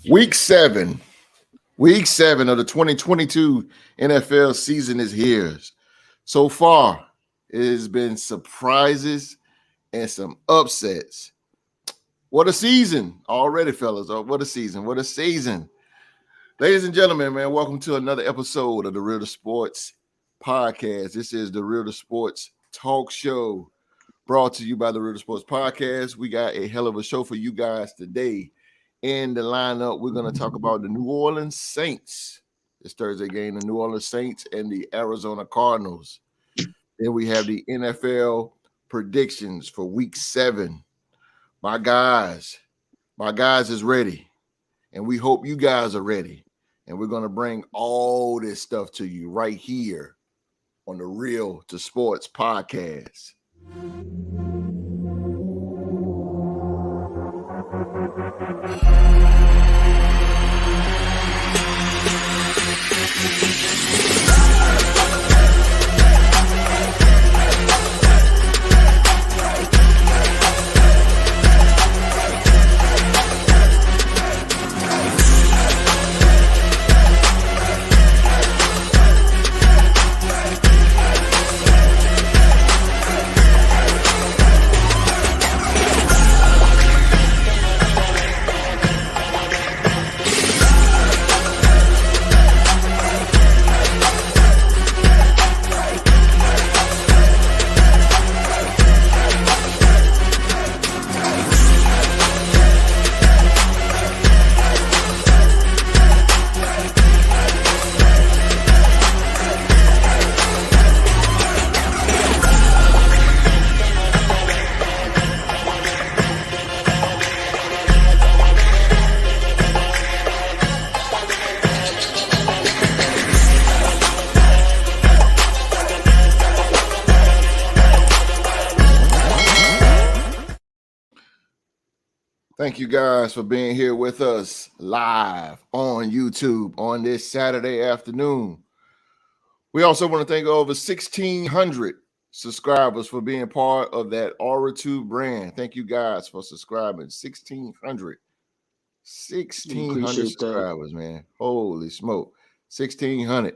Week 7 of the 2022 NFL season is here. So far, it has been surprises and some upsets. What a season already, fellas. What a season. What a season. Ladies and gentlemen, man, welcome to another episode of the Real to Sports podcast. This is the Real to Sports talk show brought to you by the Real to Sports podcast. We got a hell of a show for you guys today. In the lineup, we're going to talk about the New Orleans Saints. This Thursday game, the New Orleans Saints and the Arizona Cardinals. Then we have the NFL predictions for week 7. My guys is ready. And we hope you guys are ready. And we're going to bring all this stuff to you right here on the Real to Sports podcast. Thank you guys for being here with us live on YouTube on this Saturday afternoon. We also want to thank over 1,600 subscribers for being part of that Aura2 brand. Thank you guys for subscribing. 1,600 subscribers, man. Holy smoke. 1,600.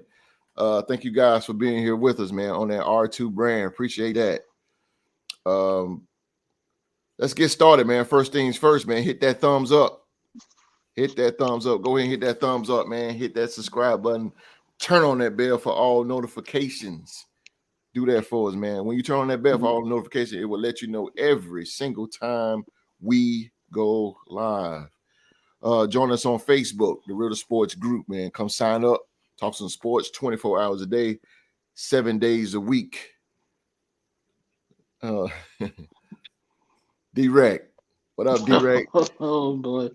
Thank you guys for being here with us, man, on that R2 brand. Appreciate that. Let's get started, man. First things first, man. Hit that thumbs up. Hit that thumbs up. Go ahead and hit that thumbs up, man. Hit that subscribe button. Turn on that bell for all notifications. Do that for us, man. When you turn on that bell for all notifications, it will let you know every single time we go live. Join us on Facebook, the Real to Sports group, man. Come sign up. Talk some sports 24 hours a day, 7 days a week. D-Rec. What up, D-Rec? Oh, boy.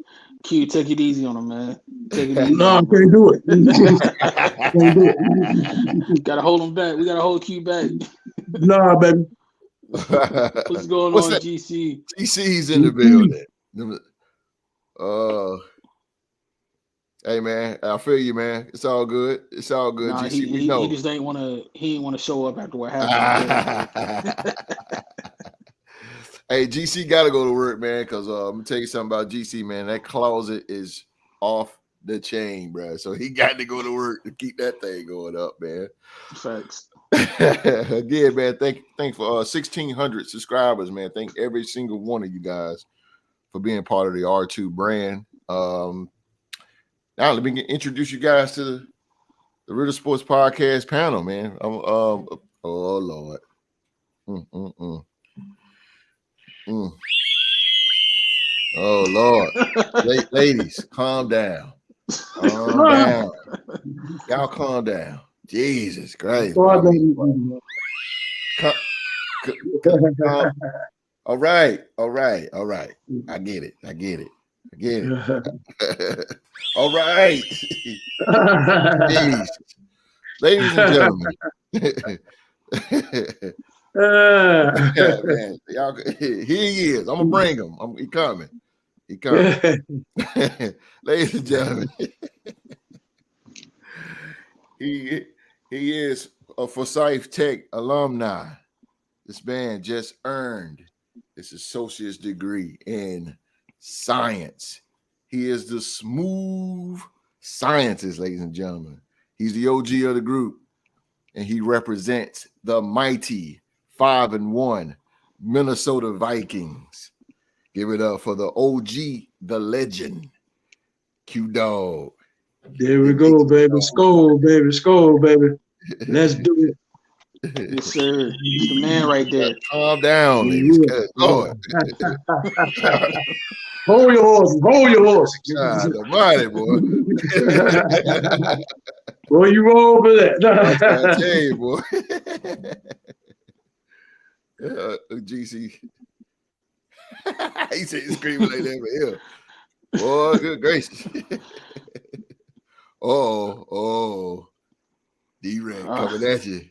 Q, take it easy on him, man. Take it easy. No, I can't do it. Gotta hold him back. We gotta hold Q back. Nah, baby. What's going on, that? GC? GC's in the building. Hey, man, I feel you, man. It's all good. It's all good. Nah, GC, he just ain't want to. He ain't want to show up after what happened. Hey, GC got to go to work, man, because I'm going to tell you something about GC, man. That closet is off the chain, bro. So he got to go to work to keep that thing going up, man. Facts. Again, man, thank for 1,600 subscribers, man. Thank every single one of you guys for being part of the R2 brand. Now, let me introduce you guys to the Real to Sports podcast panel, man. Oh, Lord. Oh, Lord. Ladies, calm down. Calm down. Y'all calm down. Jesus Christ. All right. I get it. All right. Jesus. Ladies and gentlemen. Man, y'all, here he is. I'm gonna bring him. He coming. Ladies and gentlemen, he is a Forsyth Tech alumni. This man just earned his associate's degree in science. He is the smooth scientist, ladies and gentlemen. He's the OG of the group, and he represents the mighty 5-1 Minnesota Vikings. Give it up for the OG, the legend, Q-Dog. There we go, baby. Skull, baby. Skull, baby. Let's do it. Yes, sir. He's the man right there. Calm down, ladies. Good Lord. Hold your horses. Hold your horses. God almighty, boy. Boy, you roll over that. I tell you, boy. GC. He said he's screaming like that for him. Boy, good gracious. D-Red coming at you.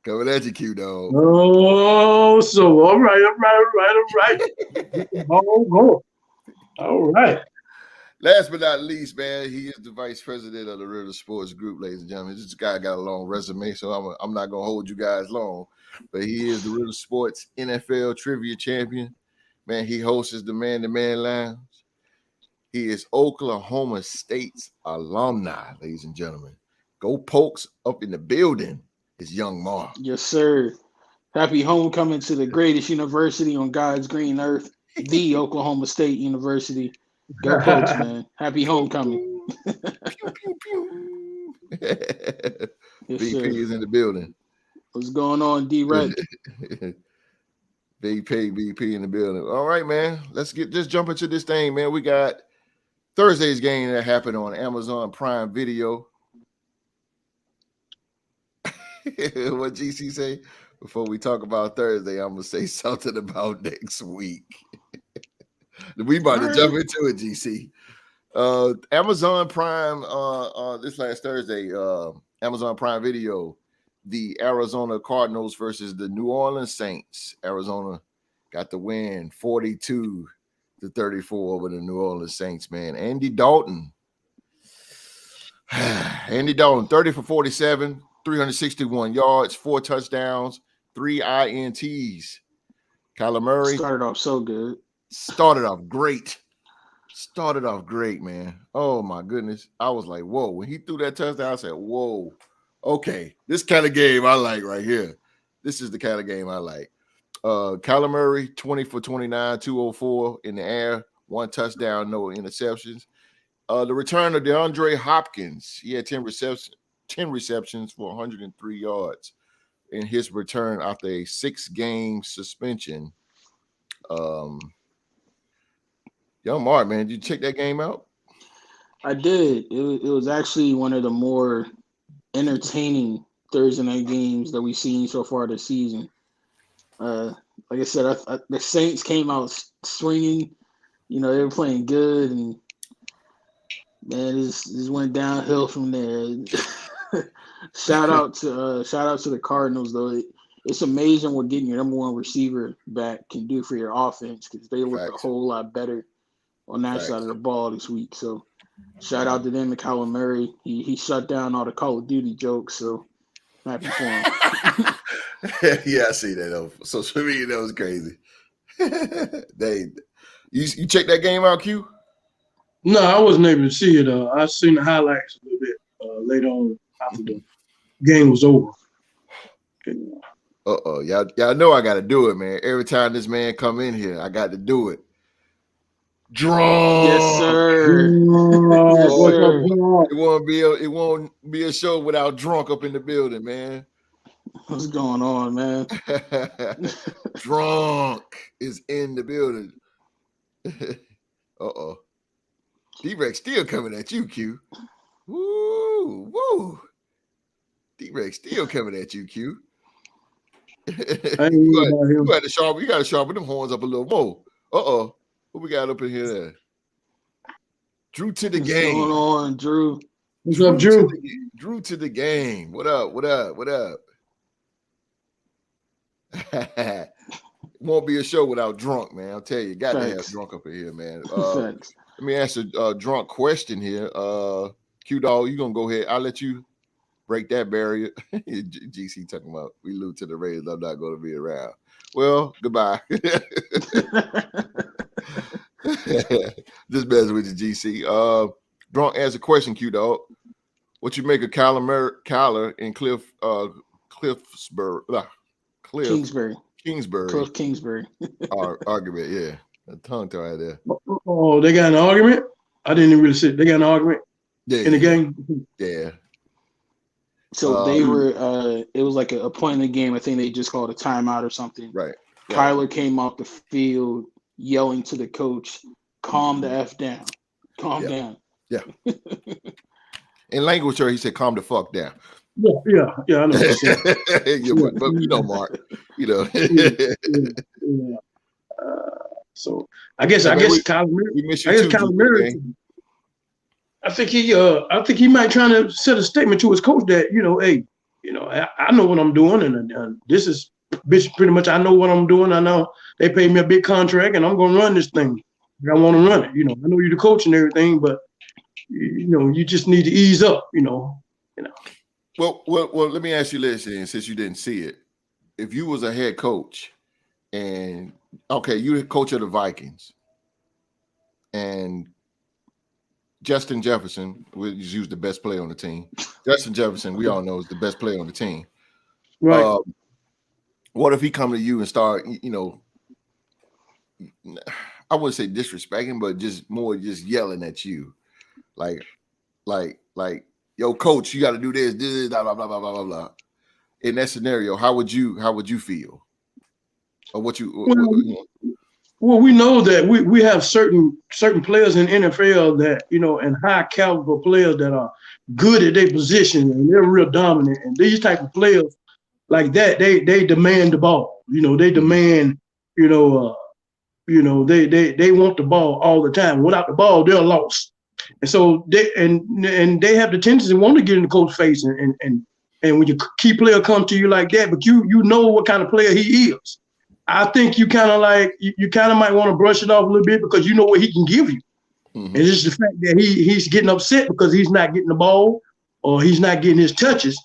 Coming at you, Q-Dog. Oh, so all right. All right. Last but not least, man, he is the vice president of the Ritter Sports Group, ladies and gentlemen. This guy got a long resume, so I'm not going to hold you guys long. But he is the Ritter Sports NFL Trivia Champion. Man, he hosts the Man-to-Man Lounge. He is Oklahoma State's alumni, ladies and gentlemen. Go Pokes up in the building. Is young Mar. Yes, sir. Happy homecoming to the greatest university on God's green earth, the Oklahoma State University. Go Pokes, man. Happy homecoming. Pew, pew, pew. Yes, BP sir. is in the building. What's going on, D-Red? BP in the building. All right, man. Let's just jump into this thing, man. We got Thursday's game that happened on Amazon Prime Video. What GC say? Before we talk about Thursday, I'm gonna say something about next week. We about to jump into it, GC. Amazon Prime this last Thursday, Amazon Prime Video, the Arizona Cardinals versus the New Orleans Saints. Arizona got the win 42-34 over the New Orleans Saints, man. Andy Dalton, 30 for 47. 361 yards, 4 touchdowns, 3 INTs. Kyler Murray started off so good. Started off great, man. Oh, my goodness. I was like, whoa. When he threw that touchdown, I said, whoa. Okay, this kind of game I like right here. This is the kind of game I like. Kyler Murray, 20 for 29, 204 in the air, 1 touchdown, no interceptions. The return of DeAndre Hopkins, he had 10 receptions for 103 yards in his return after a 6-game suspension. Young Mark, man, did you check that game out? I did. It was actually one of the more entertaining Thursday night games that we've seen so far this season. Like I said, the Saints came out swinging. You know, they were playing good, and man, this went downhill from there. Shout out to the Cardinals, though. It's amazing what getting your number one receiver back can do for your offense, because they look a whole lot better on that side of the ball this week. So shout out to them and Kyler Murray. He shut down all the Call of Duty jokes, so happy for him. Yeah, I see that on social media. That was crazy. You checked that game out, Q? No, I wasn't able to see it. I seen the highlights a little bit later on after the game was over. Y'all know I got to do it, man. Every time this man come in here, I got to do it. Drunk. Yes, sir. Yes, sir. It won't be a show without drunk up in the building, man. What's going on, man? Drunk is in the building. D-Rex still coming at you, Q. Woo. D-Rex still coming at you, Q. You got to sharpen them horns up a little more. What we got up in here there? Drew to the game. What's going on, Drew? What's up, Drew? Drew to the game. What up? It won't be a show without drunk, man. I'll tell you, got to have drunk up in here, man. Let me ask a drunk question here. Q-Dog, you gonna go ahead. I'll let you break that barrier. GC talking about we lose to the Raiders. I'm not going to be around. Well, goodbye. Just messing with the GC. Drunk answer question, Q dog. What you make of Kyler and Kingsbury. Kingsbury Cliff Kingsbury. argument? Yeah, a tongue tie there. Oh, they got an argument. I didn't even really see it. They got an argument in the game. Yeah. So they were. It was like a point in the game. I think they just called a timeout or something. Right. Kyler came off the field yelling to the coach, "Calm the F down. Calm down." Yeah. In language, he said, "Calm the fuck down." Yeah. I know. But you know, Mark. You know. So I guess Kyler Murray. I think he might trying to set a statement to his coach that hey, I know what I'm doing, and this is pretty much I know what I'm doing. I know they paid me a big contract, and I'm gonna run this thing. I want to run it. I know you're the coach and everything, but you just need to ease up. Well, let me ask you this, and since you didn't see it, if you was a head coach, and you the coach of the Vikings, and Justin Jefferson, we use the best player on the team. Justin Jefferson, we all know, is the best player on the team. Right. What if he come to you and start, I wouldn't say disrespecting, but just yelling at you, like, yo, coach, you got to do this, blah, blah, blah, blah, blah, blah. In that scenario, how would you feel? Or what you? Well, we know that we have certain players in NFL that and high caliber players that are good at their position and they're real dominant. And these type of players like that, they demand the ball. They demand. They want the ball all the time. Without the ball, they're lost. And so they have the tendency to want to get in the coach's face and when your key player comes to you like that, but you know what kind of player he is. I think you kind of might want to brush it off a little bit because you know what he can give you. Mm-hmm. And it's the fact that he's getting upset because he's not getting the ball or he's not getting his touches.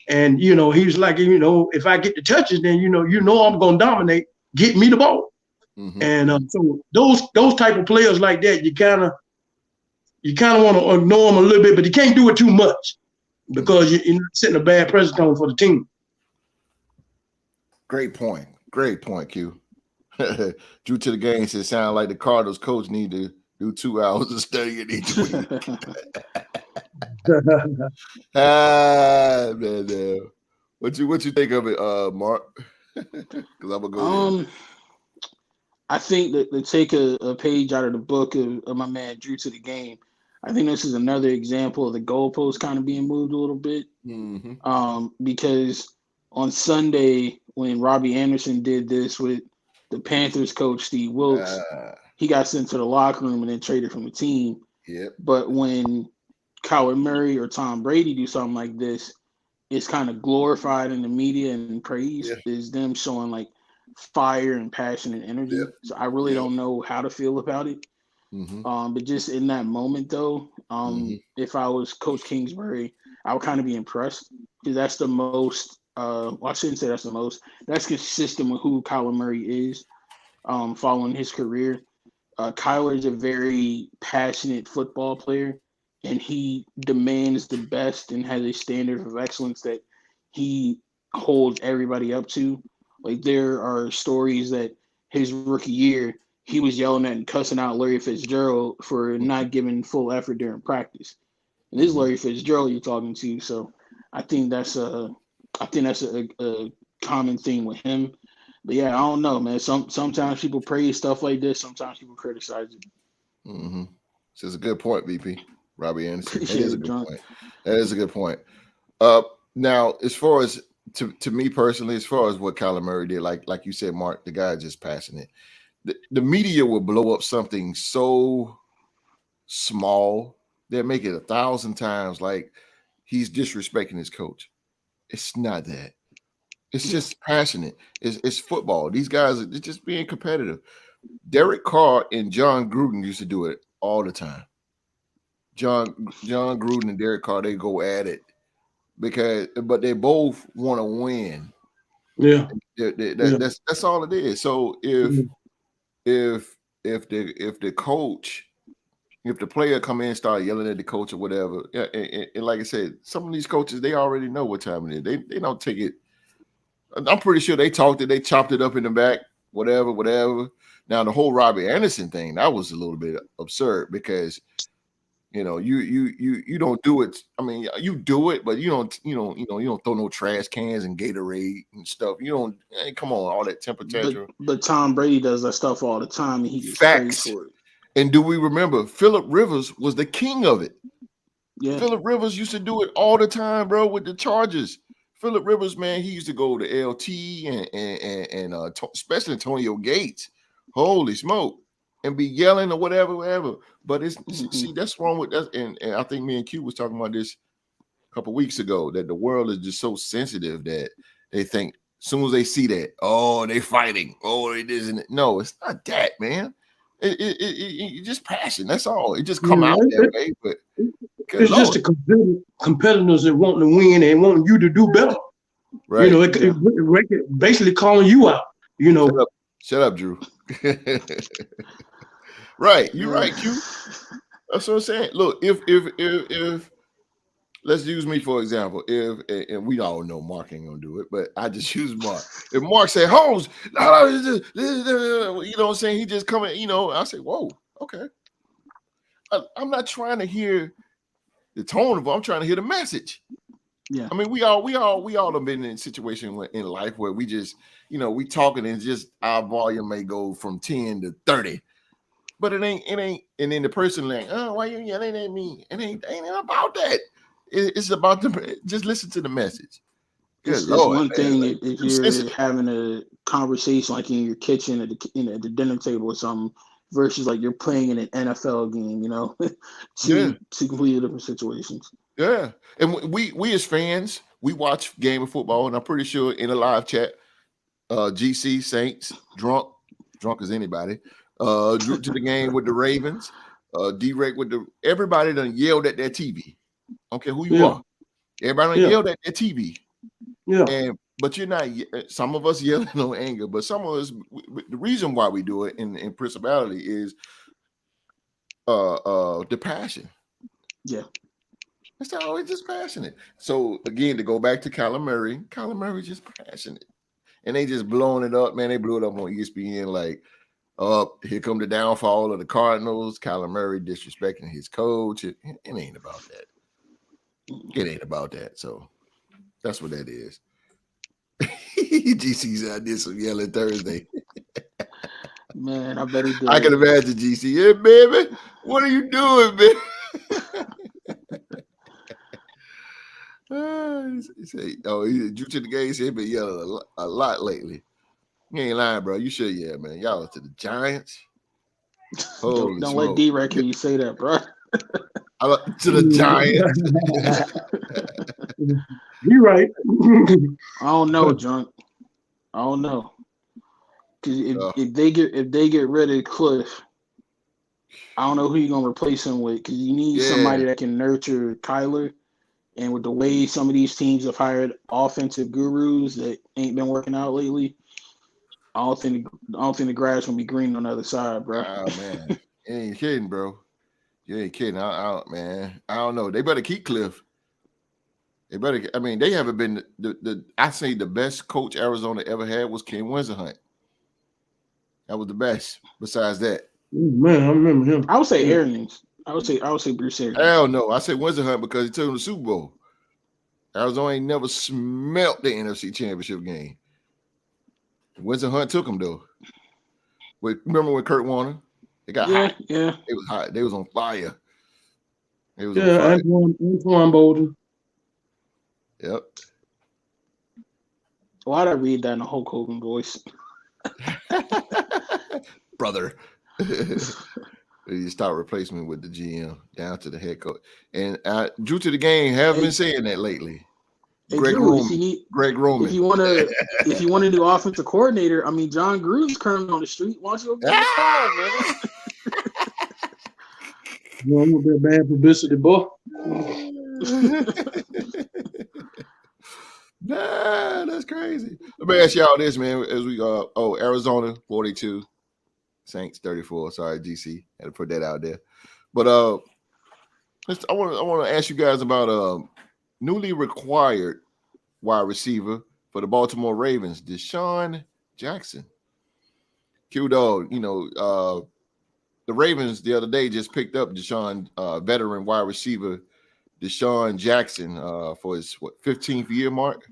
And, he's like, if I get the touches, then, I'm going to dominate. Get me the ball. Mm-hmm. And so those type of players like that, you kind of want to ignore them a little bit, but you can't do it too much because you're not setting a bad precedent for the team. Great point, Q. Drew to the game said, sound like the Cardinals coach need to do 2 hours of studying each week. Man. What you think of it, Mark? Because I'm gonna go there. I think that to take a page out of the book of my man Drew to the game, I think this is another example of the goalpost kind of being moved a little bit. Mm-hmm. Because on Sunday, when Robbie Anderson did this with the Panthers coach Steve Wilks, he got sent to the locker room and then traded from the team. Yep. But when Kyler Murray or Tom Brady do something like this, it's kind of glorified in the media and praised. Is them showing like fire and passion and energy. Yep. So I really don't know how to feel about it. Mm-hmm. But just in that moment though, if I was Coach Kingsbury, I would kind of be impressed because that's the most I shouldn't say that's the most. That's consistent with who Kyler Murray is following his career. Kyler is a very passionate football player, and he demands the best and has a standard of excellence that he holds everybody up to. Like there are stories that his rookie year, he was yelling at and cussing out Larry Fitzgerald for not giving full effort during practice. And this is Larry Fitzgerald you're talking to, so I think that's a common theme with him. But yeah, I don't know, man. Sometimes people praise stuff like this. Sometimes people criticize it. Mm-hmm. So it's a good point, VP. Robbie Anderson. That is a good point. That is a good point. Now, as far as to me personally, as far as what Kyler Murray did, like you said, Mark, the guy is just passionate. The media will blow up something so small, they'll make it 1,000 times like he's disrespecting his coach. It's not that. It's just passionate. It's football. These guys are just being competitive. Derek Carr and John Gruden used to do it all the time. John Gruden and Derek Carr, they go at it but they both want to win. Yeah. That's all it is. So if if the coach, if the player come in and start yelling at the coach or whatever, and like I said, some of these coaches, they already know what time it is. They don't take it. I'm pretty sure they chopped it up in the back, whatever. Now the whole Robbie Anderson thing, that was a little bit absurd because you don't do it. I mean, you do it, but you don't throw no trash cans and Gatorade and stuff. You don't. Hey, come on, all that temper tantrum. But Tom Brady does that stuff all the time, and he gets Facts. praised for it. And do we remember Phillip Rivers was the king of it? Yeah, Phillip Rivers used to do it all the time, bro, with the Chargers. Phillip Rivers, man, he used to go to LT and especially Antonio Gates. Holy smoke. And be yelling or whatever. But it's see, that's wrong with that. And I think me and Q was talking about this a couple of weeks ago, that the world is just so sensitive that they think as soon as they see that, oh, they fighting. Oh, it isn't. No, it's not that, man. It just passion. That's all. It just come out that way. But it's just the competitors that want to win and want you to do better. Right. It basically calling you out. Shut up, Drew. Right, you're right, Q. That's what I'm saying. Look, if let's use me for example. And we all know Mark ain't gonna do it, but I just use Mark. If Mark say, "Holmes," you know what I'm saying? He just coming. I say, "Whoa, okay." I'm not trying to hear the tone of it. I'm trying to hear the message. Yeah. I mean, we all have been in a situation in life where we just, we talking and just our volume may go from 10 to 30. But it ain't, and then the person like, oh, why you yelling at me? It ain't about that. It's about just listen to the message. It's one thing if you're having a conversation like in your kitchen at the dinner table or something versus like you're playing in an NFL game, two completely different situations. Yeah, and we as fans, we watch game of football, and I'm pretty sure in a live chat, GC Saints drunk as anybody. Drew to the game with the Ravens, D-Rec with everybody done yelled at their TV. I don't care who you are. Everybody done yelled at their TV. Yeah. But you're not, some of us yelling on anger, but some of us, the reason why we do it in principality is the passion. Yeah. It's not always just passionate. So again, to go back to Kyler Murray just passionate. And they just blowing it up, man. They blew it up on ESPN like, here come the downfall of the Cardinals. Kyler Murray disrespecting his coach. It ain't about that. It ain't about that. So that's what that is. GC said I did some yelling Thursday. Man, I bet he did. I can imagine GC. Yeah, baby. What are you doing, man? He said, he drew to the game. He said, been yelling a lot lately. You ain't lying, bro. You should, man. Y'all are to the Giants. Don't let D-Rec hear you say that, bro. To the Giants. You're right. I don't know, Drunk. I don't know. Because if they get rid of Cliff, I don't know who you're gonna replace him with. Because you need somebody that can nurture Kyler. And with the way some of these teams have hired offensive gurus that ain't been working out lately, I don't think the grass gonna be green on the other side, bro. Oh man, you ain't kidding, bro. You ain't kidding. Man. I don't know. They better keep Cliff. They better. I mean, they haven't been I say the best coach Arizona ever had was Ken Winterhunt. That was the best. Besides that, man, I remember him. I would say Arians. I would say Bruce Arians. Hell no. I say Winterhunt because he took him to the Super Bowl. Arizona ain't never smelt the NFC Championship game. Winterhunt took him though. Remember when Kurt Warner? They got hot. Yeah. It was hot. They was on fire. Antoine Bolden. Yep. Why'd I read that in a Hulk Hogan voice? Brother. You start replacing me with the GM down to the head coach. And Drew to the game have been saying that lately. Hey, Greg Roman. If you want to do offensive coordinator, I mean John Gruden's currently on the street. Why don't you go get a call, man? You want that bad publicity, boy? Nah, that's crazy. Let me ask y'all this, man. As we Arizona 42, Saints 34. Sorry, GC. Had to put that out there. But I want to ask you guys about newly required wide receiver for the Baltimore Ravens, DeSean Jackson. Q-Dog, the Ravens the other day just picked up DeSean, veteran wide receiver DeSean Jackson for his 15th year mark.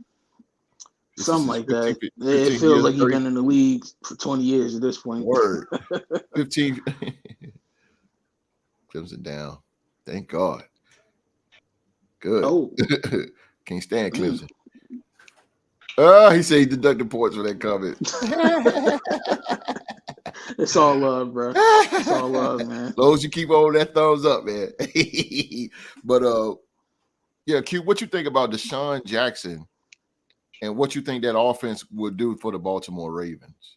Something like that. It feels like he's been in the league for 20 years at this point. Word. 15. Clemson down. Thank God. Good. Oh. Can't stand Clemson. He said he deducted points for that comment. It's all love, bro. It's all love, man. As long as you keep holding that thumbs up, man. But yeah, Q, what you think about DeSean Jackson and what you think that offense would do for the Baltimore Ravens?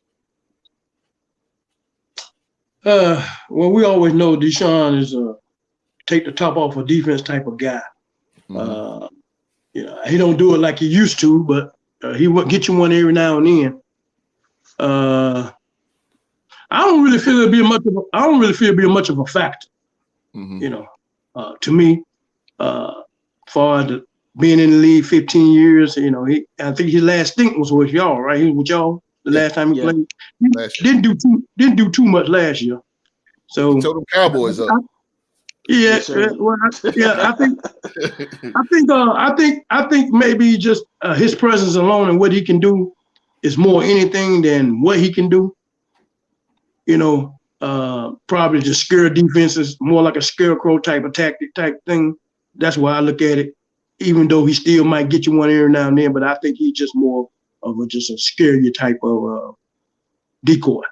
Well, we always know DeSean is a take the top off a defense type of guy. Mm-hmm. He don't do it like he used to, but he would get you one every now and then. I don't really feel it'd be much of a factor. Mm-hmm. To me, far as being in the league 15 years, I think his last stint was with y'all, right? He was with y'all the last time he played. He didn't do too much last year. So he told them Cowboys up. I think maybe just his presence alone and what he can do is more anything than what he can do. Probably just scare defenses, more like a scarecrow type of tactic type thing. That's why I look at it. Even though he still might get you one every now and then, but I think he's just more of just a scare you type of decoy,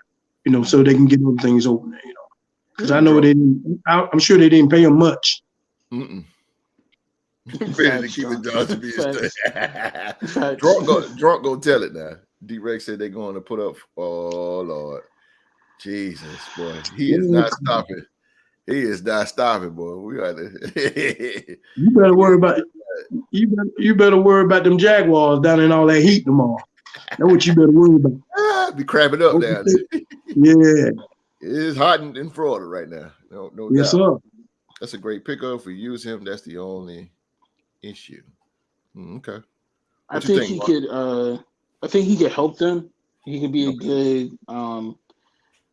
so they can get other things open there, Because I know I'm sure they didn't pay him much. Better to keep it down to be Drunk go tell it now. D-Rex said they're going to put up. Oh Lord, Jesus, boy, he is not stopping. He is not stopping, boy. We got to. You better worry about. You better worry about them Jaguars down in all that heat tomorrow. That's what you better worry about. Be crapping up down there. Yeah. It is hot in Florida right now. No yes, doubt. Sir. That's a great pickup. If we use him, that's the only issue. Okay. I think he could help them. He could be a good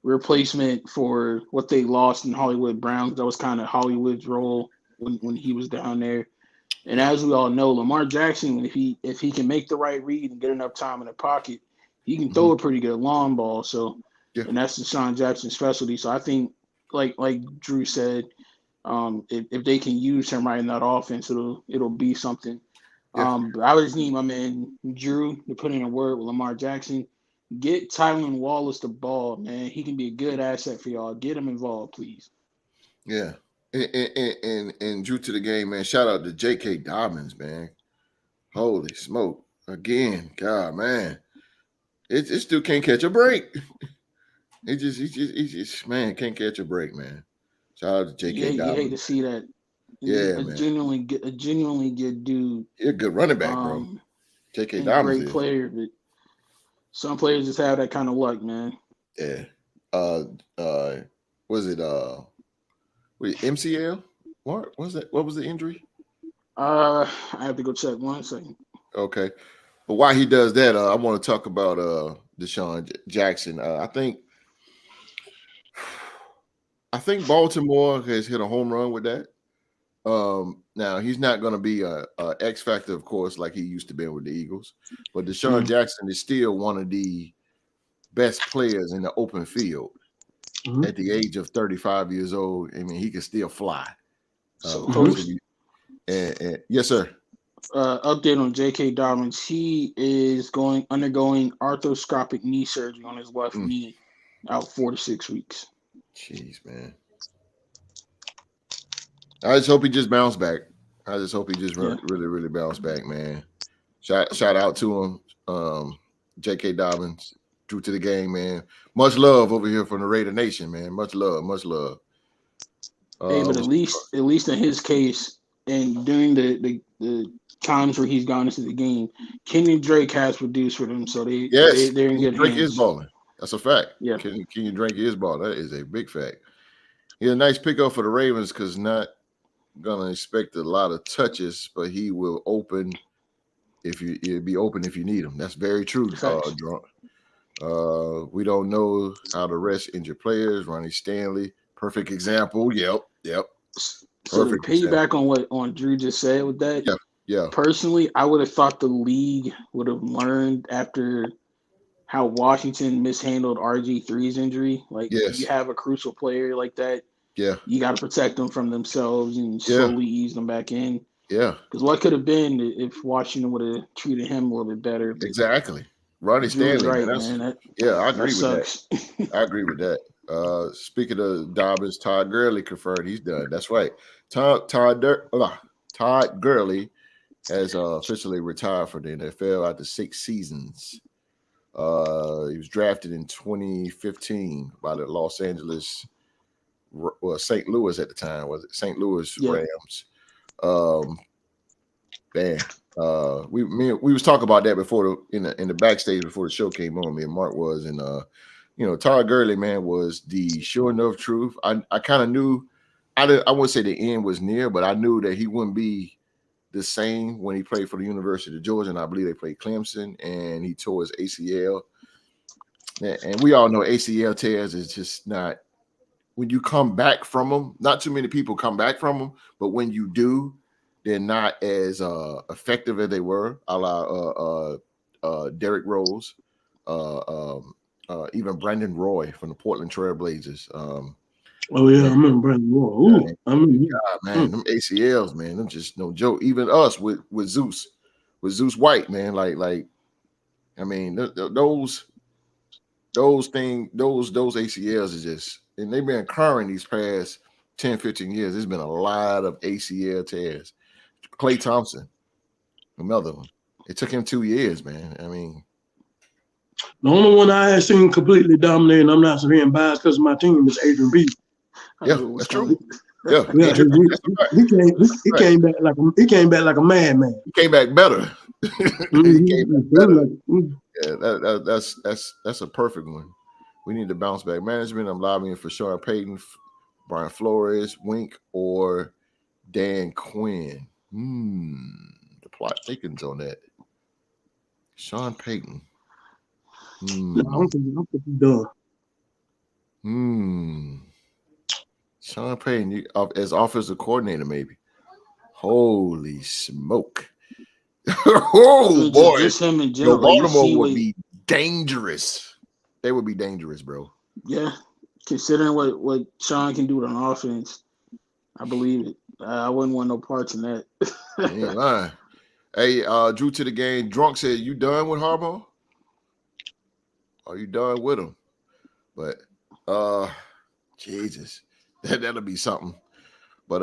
replacement for what they lost in Hollywood Browns. That was kind of Hollywood's role when he was down there. And as we all know, Lamar Jackson, if he can make the right read and get enough time in the pocket, he can throw a pretty good long ball. So, and that's DeSean Jackson's specialty. So I think, like Drew said, if they can use him right in that offense, it'll be something. But I would just need my man Drew to put in a word with Lamar Jackson. Get Tylan Wallace the ball, man. He can be a good asset for y'all. Get him involved, please. Yeah. And Drew to the game, man. Shout out to J.K. Dobbins, man. Holy smoke. Again, God, man. It still can't catch a break. He just man, can't catch a break, man. Shout out to J.K. Dobbins. You hate to see that. Yeah, man. A genuinely good dude. You're a good running back, bro. J.K. Dobbins great player, but some players just have that kind of luck, man. Yeah. Was it MCL? What was that? What was the injury? I have to go check 1 second. Okay. But while he does that, I want to talk about DeSean Jackson. I think Baltimore has hit a home run with that. Now he's not going to be a X factor, of course, like he used to be with the Eagles. But DeSean Jackson is still one of the best players in the open field. At the age of 35 years old, I mean, he can still fly. And yes, sir. Update on J.K. Dobbins. He is undergoing arthroscopic knee surgery on his left knee, out 4 to 6 weeks. Jeez, man. I just hope he just bounced back. I just hope he just really, really bounced back, man. Shout out to him, J.K. Dobbins. Drew to the game, man. Much love over here from the Raider Nation, man. Much love, much love. Hey, but at least in his case, and during the times where he's gone into the game, Kenyon Drake has produced for them, so they're in good Drake hands. is balling. That's a fact. Yeah. Can you drink his ball? That is a big fact. He's a nice pickup for the Ravens because not gonna expect a lot of touches, but he will open he'll be open if you need him. That's very true, Drunk. We don't know how to rest injured players. Ronnie Stanley, perfect example. Yep. So to piggyback on Drew just said with that, yeah. Personally, I would have thought the league would have learned after how Washington mishandled RG3's injury. Like, Yes. you have a crucial player like that. Yeah. You got to protect them from themselves and slowly ease them back in. Yeah. Because what could have been if Washington would have treated him a little bit better. Exactly. Ronnie Drew Stanley, right, man. I agree with that. I agree with that. Speaking of Dobbins, Todd Gurley confirmed he's done. That's right. Todd Gurley has officially retired for the NFL after 6 seasons. He was drafted in 2015 by the St. Louis at the time. Was it St. Louis Rams? We was talking about that before in the backstage before the show came on. Me and Mark was, and Todd Gurley, man, was the sure enough truth. I kind of knew. I wouldn't say the end was near, but I knew that he wouldn't be the same when he played for the University of Georgia, and I believe they played Clemson, and he tore his ACL. And we all know ACL tears is just not, when you come back from them, not too many people come back from them, but when you do, they're not as effective as they were, a la Derrick Rose, even Brandon Roy from the Portland Trail Blazers. I remember Brandon Roy. Man, them ACLs, man, them just no joke. Even us with Zeus White, man, like, I mean, those ACLs is just, and they've been occurring these past 10, 15 years. There's been a lot of ACL tears. Klay Thompson, another one. It took him 2 years, man. I mean, the only one I had seen completely dominate, and I'm not being biased because my team is Adrian B. Yeah, that's true. Yeah, he came back like a madman. He came back better. He came back better. Yeah, that's a perfect one. We need to bounce back management. I'm lobbying for Sean Payton, Brian Flores, Wink, or Dan Quinn. The plot thickens on that. Sean Payton. I don't think he's done. Sean Payton as offensive coordinator, maybe. Holy smoke. Oh, boy. Just him in general. Baltimore would be dangerous. They would be dangerous, bro. Yeah. Considering what Sean can do on offense, I believe it. I wouldn't want no parts in that. You ain't lying. Hey, Drew to the game. Drunk said, you done with Harbaugh? Are you done with him? But Jesus, that'll be something. But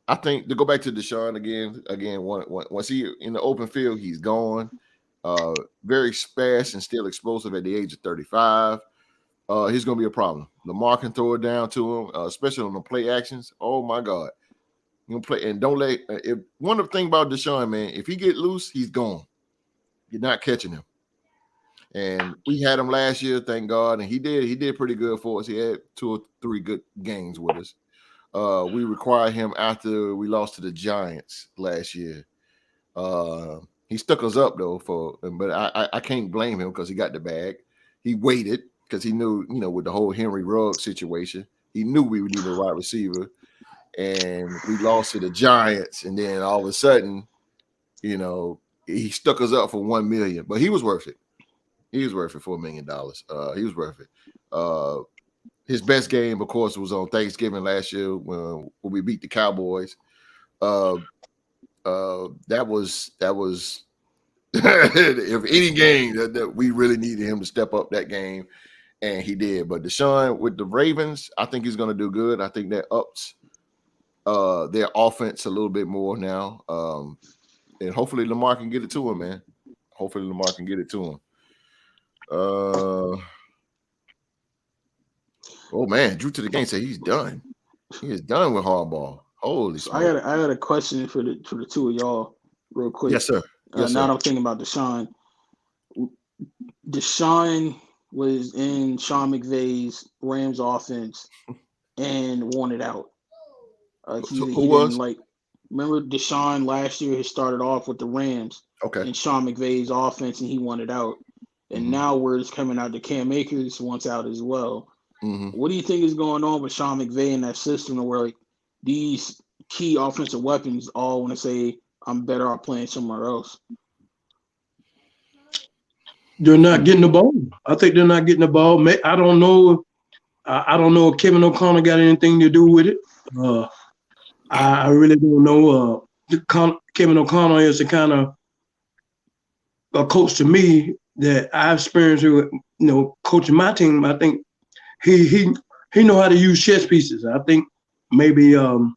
I think to go back to DeSean again, once he in the open field, he's gone. Very fast and still explosive at the age of 35. He's gonna be a problem. Lamar can throw it down to him, especially on the play actions. Oh my God, you can play and don't let. One of the things about DeSean, man, if he get loose, he's gone. You're not catching him. And we had him last year, thank God, and he did pretty good for us. He had 2 or 3 good games with us. We required him after we lost to the Giants last year. He stuck us up though, but I can't blame him because he got the bag. He waited because he knew, with the whole Henry Ruggs situation, he knew we would need a wide receiver, and we lost to the Giants, and then all of a sudden, he stuck us up for $1 million, but he was worth it. He was worth it for $1 million. He was worth it. His best game, of course, was on Thanksgiving last year when we beat the Cowboys. That was if any game that we really needed him to step up that game, and he did. But DeSean with the Ravens, I think he's going to do good. I think that ups their offense a little bit more now, and hopefully Lamar can get it to him, man. Hopefully Lamar can get it to him. Oh man, Drew to the game said he's done. He is done with Harbaugh. Holy so I got a question for the 2 of y'all real quick. Yes, sir. Yes, now I'm thinking about DeSean. DeSean was in Sean McVay's Rams offense and wanted out. Who He was? didn't like. Remember DeSean last year? He started off with the Rams Okay. and Sean McVay's offense, and he wanted out. And now word is coming out that Cam Akers wants out as well. What do you think is going on with Sean McVay in that system, where like these key offensive weapons all want to say, "I'm better off playing somewhere else"? They're not getting the ball. I think they're not getting the ball. I don't know. I don't know if Kevin O'Connor got anything to do with it. I really don't know. Kevin O'Connor is the kind of a coach to me that I've experienced with, coaching my team. I think he know how to use chess pieces. I think maybe Sean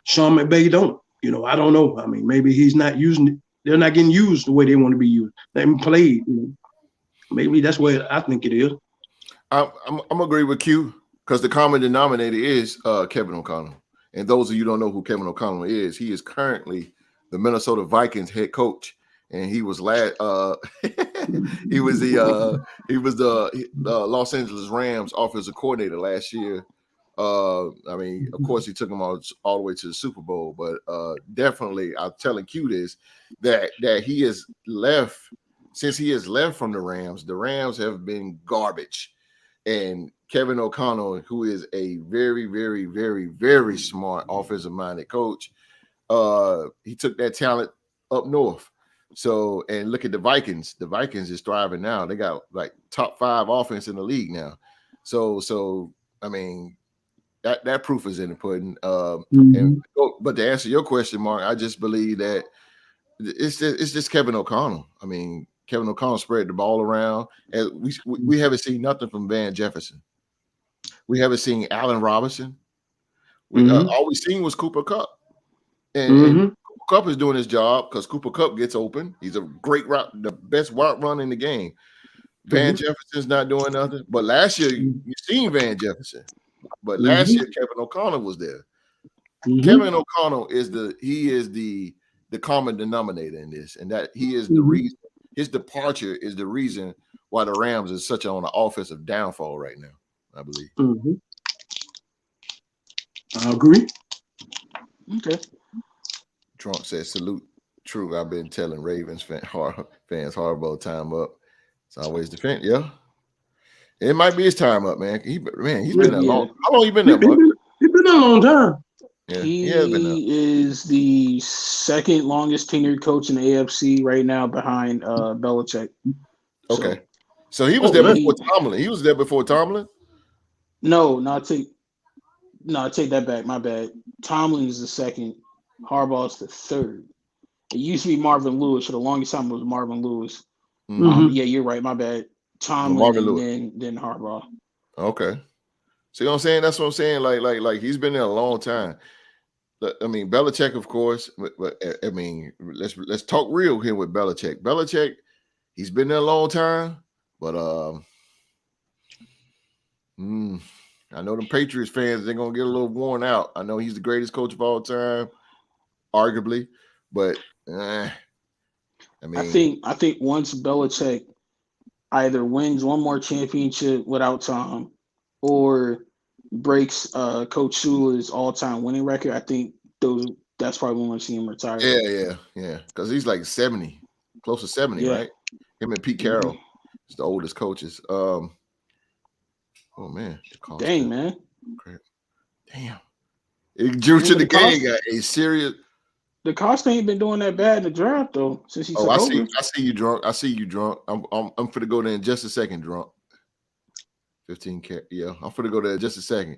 McVay don't. I don't know. I mean, maybe he's not using it. They're not getting used the way they want to be used. They're played. Maybe that's what I think it is. I'm agree with Q, because the common denominator is Kevin O'Connell. And those of you who don't know who Kevin O'Connell is, he is currently the Minnesota Vikings head coach, and he was he was the Los Angeles Rams offensive coordinator last year. I mean, of course, he took them all the way to the Super Bowl, but definitely, I'm telling Q this, that he has left. Since he has left from the Rams have been garbage. And Kevin O'Connell, who is a very, very, very, very smart offensive-minded coach, he took that talent up north. So, and look at the Vikings. The Vikings is thriving now. They got like top 5 offense in the league now. So I mean, that proof is in the pudding. But to answer your question, Mark, I just believe that it's just Kevin O'Connell. I mean, Kevin O'Connell spread the ball around, and we haven't seen nothing from Van Jefferson. We haven't seen Allen Robinson. All we've seen was Cooper Kupp, and Cooper Kupp is doing his job because Cooper Kupp gets open. He's a great route, the best route run in the game. Van Jefferson's not doing nothing. But last year you seen Van Jefferson, but last year Kevin O'Connell was there. Kevin O'Connell is the common denominator in this, and that he is the reason. His departure is the reason why the Rams is such on an offensive downfall right now, I believe. I agree. Okay. Trump says, salute. True, I've been telling Ravens fans Harbaugh time up. It's always defense. Yeah. It might be his time up, man. He's been there long. How long you been there, Mark? He's been there a long time. Yeah, he is the second longest tenured coach in the AFC right now, behind Belichick. Okay, so he was there before Tomlin. He was there before Tomlin. No, I take that back. My bad. Tomlin is the second. Harbaugh's the third. It used to be Marvin Lewis for the longest time. It was Marvin Lewis. Yeah, you're right. My bad. Tomlin and then Harbaugh. Okay. See what I'm saying? That's what I'm saying. Like he's been there a long time. I mean, Belichick, of course, but I mean, let's talk real here with Belichick. Belichick, he's been there a long time, but I know them Patriots fans, they're gonna get a little worn out. I know he's the greatest coach of all time, arguably, but I mean, I think once Belichick either wins one more championship without Tom, or breaks Coach Shula's all-time winning record, I think that's probably when we'll see him retire. Yeah. Because he's like 70, close to 70, right? Him and Pete Carroll is the oldest coaches. Oh man, dang man, damn! It drew to the game. Got a serious. The Costa ain't been doing that bad in the draft though since he took over. I see you drunk. I'm finna go there in just a second, drunk. 15K. Yeah, I'm finna go there in just a second.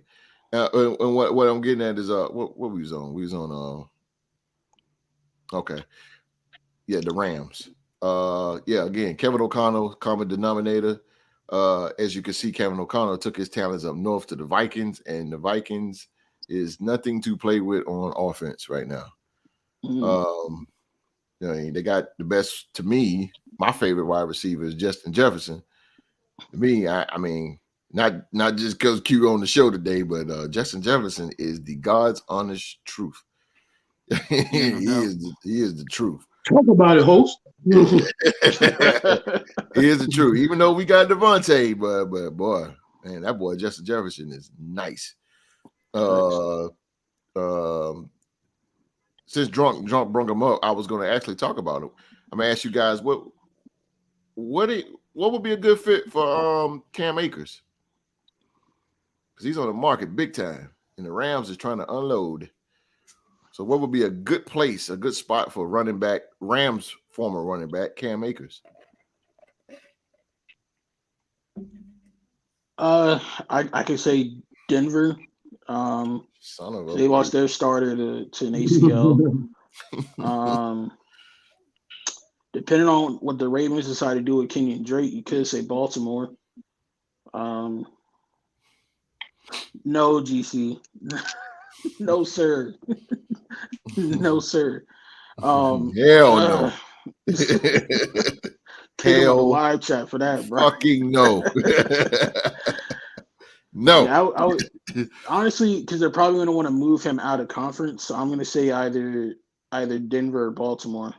And what I'm getting at is what we was on. We was on okay. Yeah, the Rams. Again, Kevin O'Connell, common denominator. As you can see, Kevin O'Connell took his talents up north to the Vikings, and the Vikings is nothing to play with on offense right now. They got the best, to me, my favorite wide receiver is Justin Jefferson. To me, I mean, not just because Q on the show today, but Justin Jefferson is the God's honest truth. He is the truth. Talk about it, host. Here's the truth. Even though we got Devontae, but boy, man, that boy Justin Jefferson is nice. Since drunk brought him up, I was going to actually talk about him. I'm gonna ask you guys what would be a good fit for Cam Akers, because he's on the market big time, and the Rams is trying to unload. So what would be a good place, a good spot for running back, Rams former running back Cam Akers? I could say Denver. Son of a They lost their starter to an ACL. Depending on what the Ravens decide to do with Kenyon Drake, you could say Baltimore. No, GC. No, sir. No, sir. Hell no. Hell, the live chat for that, bro. Fucking no. No. Yeah, I would honestly, because they're probably going to want to move him out of conference. So I'm going to say either Denver or Baltimore.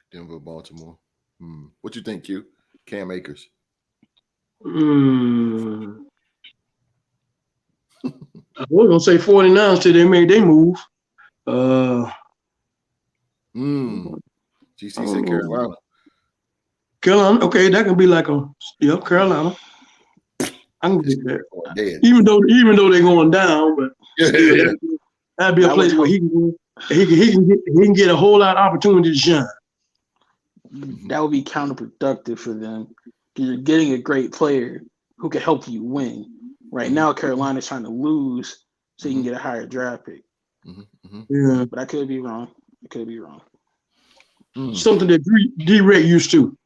Denver, Baltimore. What you think, Q? Cam Akers. I was gonna say 49ers till they made their move. GC said Carolina. Carolina, okay, that can be like Carolina. I can get that. Dead. Even though they're going down, but still, that'd be a place where he can get a whole lot of opportunity to shine. That would be counterproductive for them, because you're getting a great player who can help you win. Right now, Carolina's trying to lose so you can get a higher draft pick. Yeah, but I could be wrong. Something that D-Ray used to.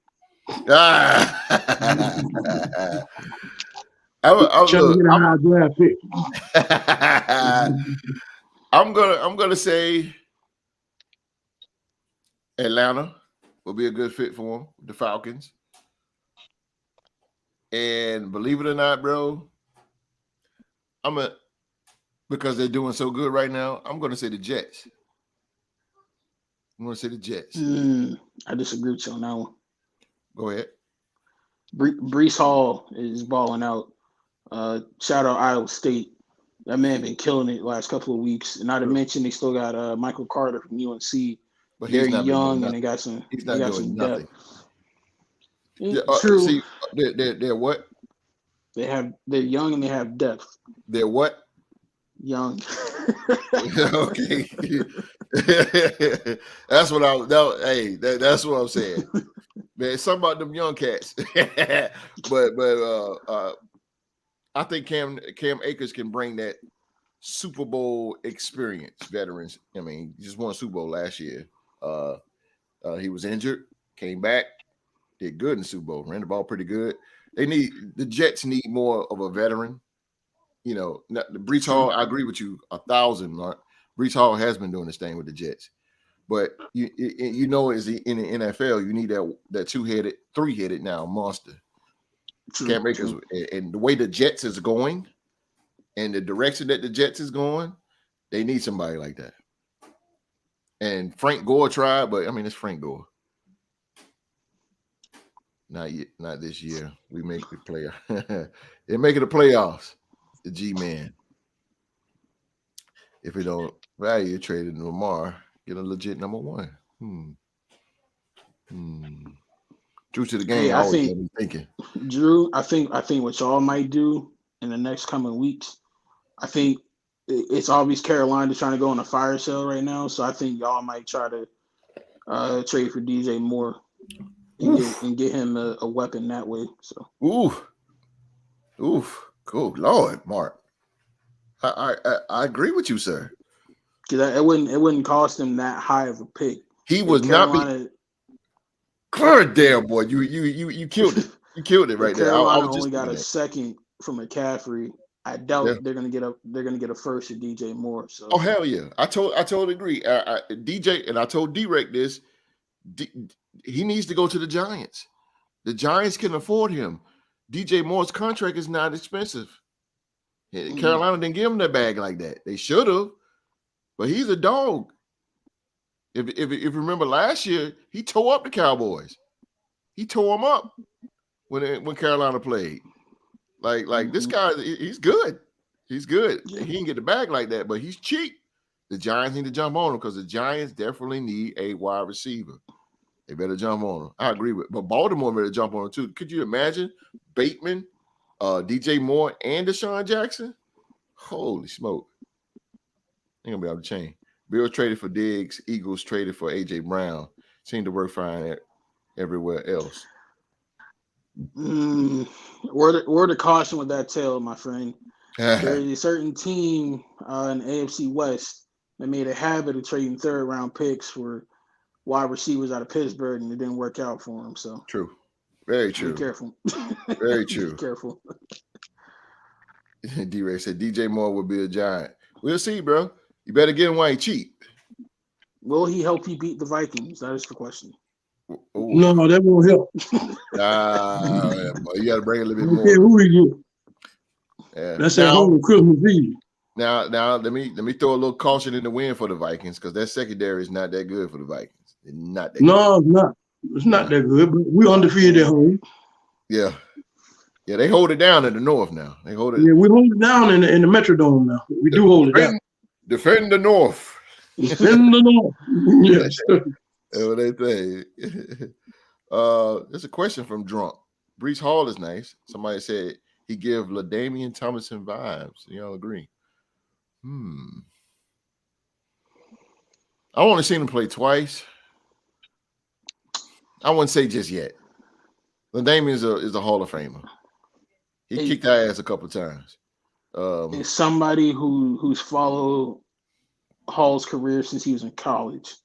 I'm gonna say Atlanta will be a good fit for him, the Falcons. And believe it or not, bro, because they're doing so good right now, I'm gonna say the Jets. I disagree with you on that one. Go ahead. Breece Hall is balling out. Shout out Iowa State. That man been killing it the last couple of weeks. And not to mention they still got Michael Carter from UNC. But they're young and they got some. He's not doing nothing. True. See, they're what? They're young and they have depth. They're what? Young. Okay. That's what that's what I'm saying. Man, something about them young cats. but I think Cam Akers can bring that Super Bowl experience. Veterans. I mean, he just won a Super Bowl last year. He was injured, came back, did good in the Super Bowl, ran the ball pretty good. The Jets need more of a veteran. You know, the Breece Hall, I agree with you 1,000. Breece Hall has been doing this thing with the Jets. But you know, is in the NFL, you need that two-headed, three-headed now monster. Cam Akers, and the way the Jets is going, and the direction that the Jets is going, they need somebody like that. And Frank Gore tried, but I mean, it's Frank Gore. Not yet, not this year. We make the player. They're making the playoffs. The G-Man. If we don't value traded Lamar, get a legit number one. True to the game. Hey, I think thinking. Drew, I think what y'all might do in the next coming weeks, I think it's obvious Carolina trying to go on a fire sale right now. So I think y'all might try to trade for DJ Moore and get him a weapon that way. So Cool, Lord, Mark. I agree with you, sir. Because it wouldn't cost him that high of a pick. He was Carolina, not. Good damn boy, you killed it. You killed it right there. Carolina only got a second from McCaffrey. I doubt they're gonna get a first to DJ Moore. So hell yeah, I totally agree. DJ, and I told D-Rec this. He needs to go to the Giants. The Giants can afford him. DJ Moore's contract is not expensive. Carolina didn't give him that bag like that. They should have, but he's a dog. If you remember last year, he tore up the Cowboys. He tore them up when Carolina played. Like this guy, he's good. He's good. Yeah. He didn't get the bag like that, but he's cheap. The Giants need to jump on him because the Giants definitely need a wide receiver. They better jump on him. I agree with, but Baltimore better jump on him too. Could you imagine Bateman, DJ Moore, and DeSean Jackson? Holy smoke! Ain't gonna be able to change. Bills traded for Diggs. Eagles traded for AJ Brown. Seemed to work fine everywhere else. Word of caution with that tale, my friend. There is a certain team in the AFC West that made a habit of trading third-round picks for wide receivers out of Pittsburgh, and it didn't work out for them. So true, very true. Be careful. Very true. Be careful. D-Ray said DJ Moore would be a Giant. We'll see, bro. You better get him while he cheap. Will he help you beat the Vikings? That is the question. Ooh. No, that won't help. You got to bring a little bit more. Okay, who he get? Yeah. That's at home Christmas Eve. Now let me throw a little caution in the wind for the Vikings because that secondary is not that good for the Vikings. It's not that good. No, it's not. It's not that good, but we're undefeated at home. Yeah. Yeah, they hold it down in the North now. They hold it. Yeah, we hold it down in the Metrodome now. We do hold it down. Defend the North. Defend the North. Yes. That's what they say. There's a question from Drunk. Brees Hall is nice. Somebody said he give LaDainian Tomlinson vibes. Y'all agree? I only seen him play twice. I wouldn't say just yet. LaDainian is a Hall of Famer. He kicked our ass a couple of times. As somebody who's followed Hall's career since he was in college,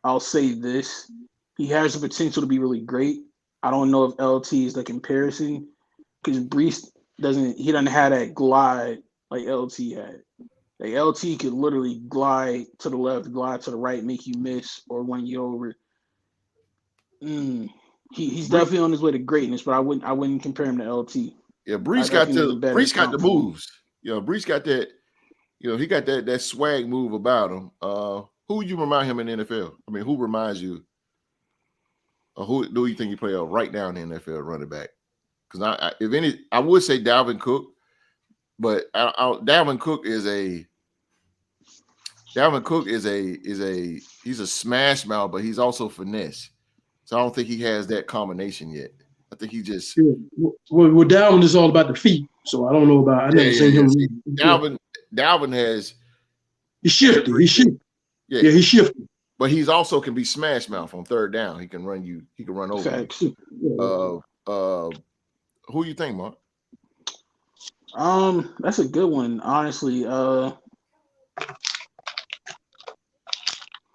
I'll say this. He has the potential to be really great. I don't know if LT is the comparison because Brees doesn't have that glide like LT had. Like LT could literally glide to the left, glide to the right, make you miss or run you over. He's definitely on his way to greatness, but I wouldn't compare him to LT. Yeah, Brees got the moves. Brees got that. He got that swag move about him. Who you remind him in the NFL? I mean, who reminds you? Or who do you think you play right now in the NFL running back? Because I would say Dalvin Cook, but Dalvin Cook is he's a smash mouth, but he's also finesse. So I don't think he has that combination yet. I think he just well, Dalvin is all about the feet. So I don't know about. I never seen him. Dalvin has. He's shifty. He's shifty. Yeah, he's shifty. But he's also can be smash mouth on third down. He can run you. He can run over you. Who you think, Mark? That's a good one, honestly.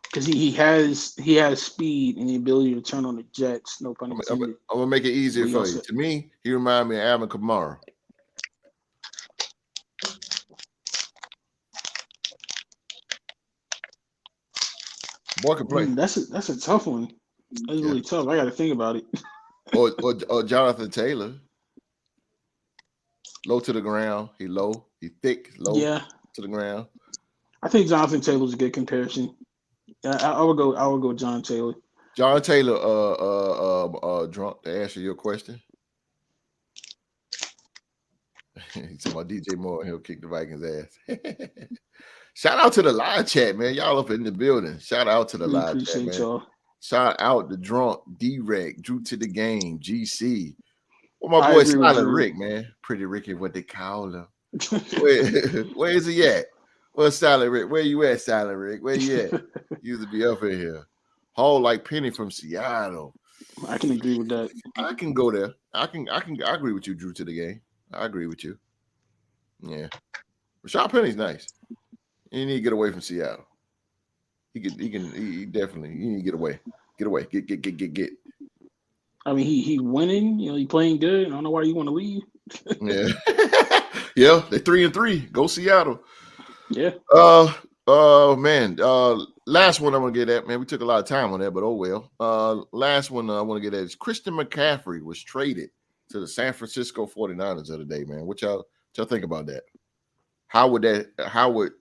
Because he has speed and the ability to turn on the jets. No pun intended. I'm gonna make it easier for you. To me, he reminds me of Alvin Kamara. Boy can play. That's a tough one. That's really tough. I got to think about it. or Jonathan Taylor. Low to the ground. He low. He thick. Low. To the ground. I think Jonathan Taylor's a good comparison. I would go John Taylor. John Taylor. Drunk to answer your question. He's talking about DJ Moore. He'll kick the Vikings' ass. Shout out to the live chat, man. Y'all up in the building. Shout out to the live chat, man. Y'all. Shout out to Drunk, D-Rec, Drew to the Game, GC. Well, my boy Silent Rick, man. Pretty Ricky, what they call him. Where is he at? Where's Silent Rick? Where you at, Silent Rick? Where you at? You used to be up in here. Hall like Penny from Seattle. I can agree with that. I can go there. I agree with you, Drew to the Game. I agree with you. Yeah. Rashad Penny's nice. You need to get away from Seattle. He definitely need to get away. Get away. Get. I mean, he winning, he playing good. I don't know why you want to leave. Yeah. Yeah, they're 3-3. Go Seattle. Yeah. Man. Last one I'm gonna get at, man. We took a lot of time on that, but oh well. Last one I want to get at is Christian McCaffrey was traded to the San Francisco 49ers the other day, man. What y'all think about that? How would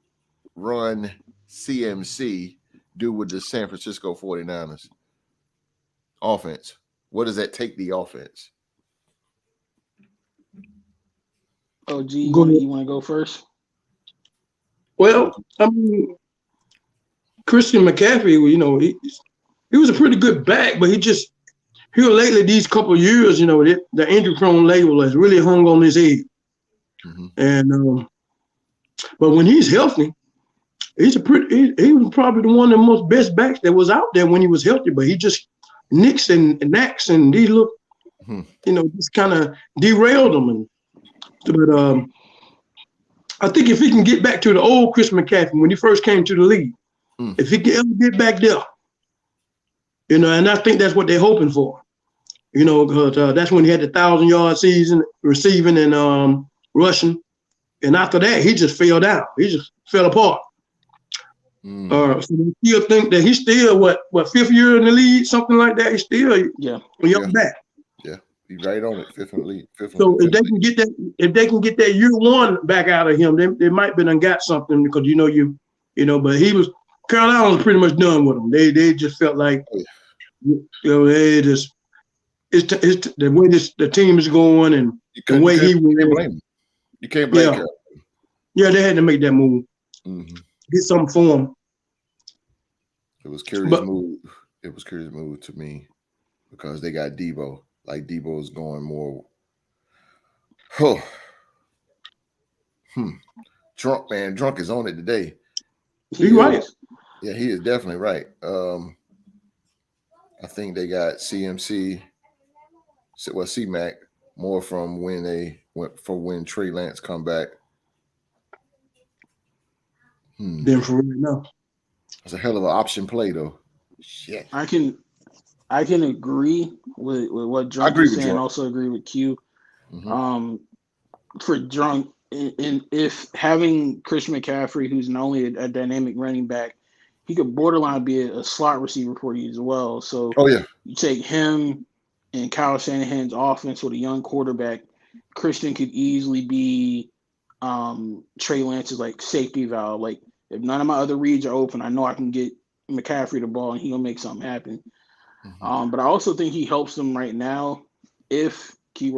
run CMC do with the San Francisco 49ers offense? What does that take the offense? Oh, G, you want to go first? Well, I mean, Christian McCaffrey, you know, he was a pretty good back, but here lately these couple of years, you know, the injury prone label has really hung on his head. Mm-hmm. And but when he's healthy, he was probably the one of the most best backs that was out there when he was healthy. But he just nicks and knacks, and he looked, you know, just kind of derailed him. But I think if he can get back to the old Chris McCaffrey when he first came to the league, if he can ever get back there, you know, and I think that's what they're hoping for, you know, because that's when he had the 1,000-yard season receiving and rushing. And after that, he just fell down. He just fell apart. So they still think that he's still what 5th year in the league, something like that. He's still a young back. Yeah, he's right on it. 5th in the league. So if they can get that year one back out of him, they might be done got something because you know. But Carolina was pretty much done with him. They just felt like you know it's the way the team is going and the way he was. You can't blame him. Yeah, they had to make that move. Get something for him. It was curious move. It was curious move to me because they got Debo. Like Debo is going more. Drunk, man. Drunk is on it today. He's right. Yeah, he is definitely right. I think they got CMC. Well, C-Mac more from when Trey Lance come back. Then for right now, it's a hell of an option play, though. Shit. I can agree with what Drunk is saying. Also agree with Q. For Drunk, and if having Chris McCaffrey, who's not only a dynamic running back, he could borderline be a slot receiver for you as well. So you take him and Kyle Shanahan's offense with a young quarterback. Christian could easily be Trey Lance's like safety valve. Like if none of my other reads are open, I know I can get McCaffrey the ball and he'll make something happen. But I also think he helps them right now if he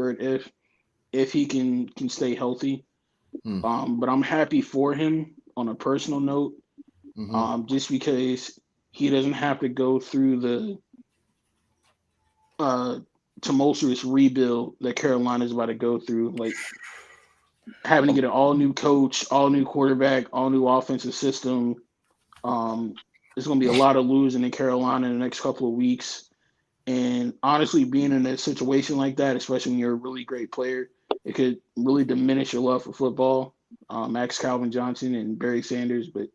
can stay healthy. But I'm happy for him on a personal note, just because he doesn't have to go through the tumultuous rebuild that Carolina is about to go through. Like having to get an all new coach, all new quarterback, all new offensive system. There's going to be a lot of losing in Carolina in the next couple of weeks. And honestly, being in a situation like that, especially when you're a really great player, it could really diminish your love for football. Max Calvin Johnson and Barry Sanders. But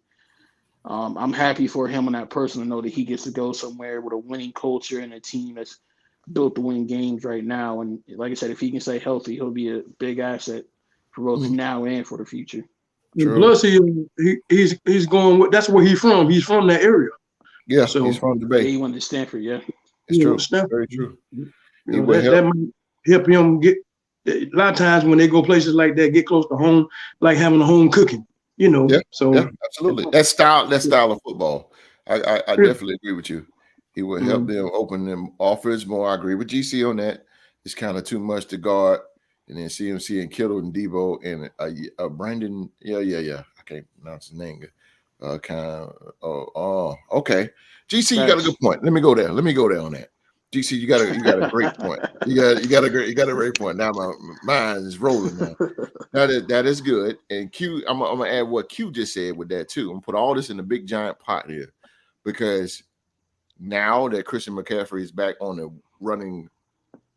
I'm happy for him on that personal note that he gets to go somewhere with a winning culture and a team that's built to win games right now. And like I said, if he can stay healthy, he'll be a big asset for both now and for the future. Plus, he's going with, that's where he's from. He's from that area. Yeah, so he's from the Bay. Yeah, he went to Stanford. Yeah, it's true. Very true. That might help him get. A lot of times when they go places like that, get close to home, like having a home cooking. You know. Yeah, absolutely. That style of football. I definitely agree with you. He will help them open them offers more. I agree with GC on that. It's kind of too much to guard. And then CMC and Kittle and Debo and Brandon. Yeah. I can't pronounce his name. Okay. GC, you got a good point. Let me go there on that. GC, you got a great point. You got a great point. Now my mind is rolling now. That is good. And Q, I'm gonna add what Q just said with that too. I'm gonna put all this in a big giant pot here because now that Christian McCaffrey is back on the running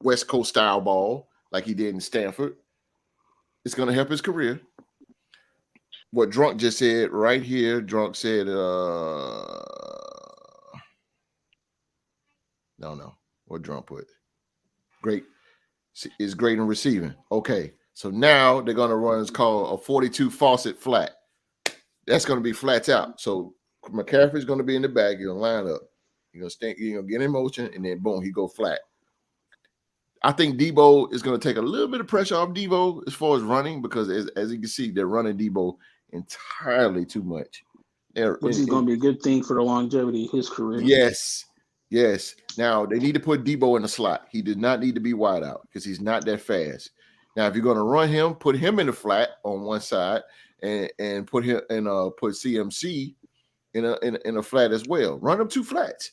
West Coast style ball like he did in Stanford, it's going to help his career. What Drunk just said right here, Drunk said, no, what Drunk put? Great. Is great in receiving. Okay, so now they're going to run, it's called a 42 faucet flat. That's going to be flats out. So McCaffrey's going to be in the back. You're going to line up. You're going to get in motion, and then boom, he go flat. I think Debo is going to take a little bit of pressure off Debo as far as running because as you can see, they're running Debo entirely too much. which is going to be a good thing for the longevity of his career. Yes. Now they need to put Debo in the slot. He does not need to be wide out because he's not that fast. Now, if you're going to run him, put him in the flat on one side and put him and put CMC in a flat as well. Run them two flats.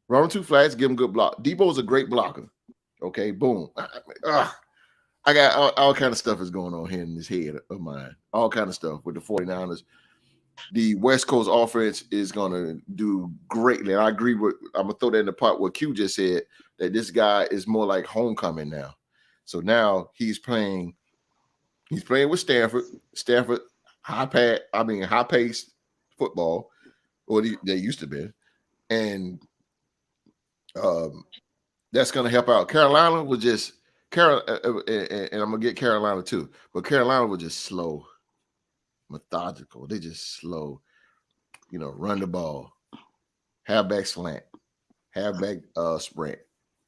Give him good block. Debo's a great blocker. Okay, boom. I got all kind of stuff is going on here in this head of mine. All kind of stuff with the 49ers. The West Coast offense is going to do greatly. And I agree with, I'm going to throw that in the pot what Q just said, that this guy is more like homecoming now. So now he's playing with Stanford. Stanford, high-paced football, or they used to be. And that's going to help out. Carolina was just, and I'm going to get Carolina too, but Carolina was just slow. Methodical. They just slow, run the ball, halfback slant, halfback sprint,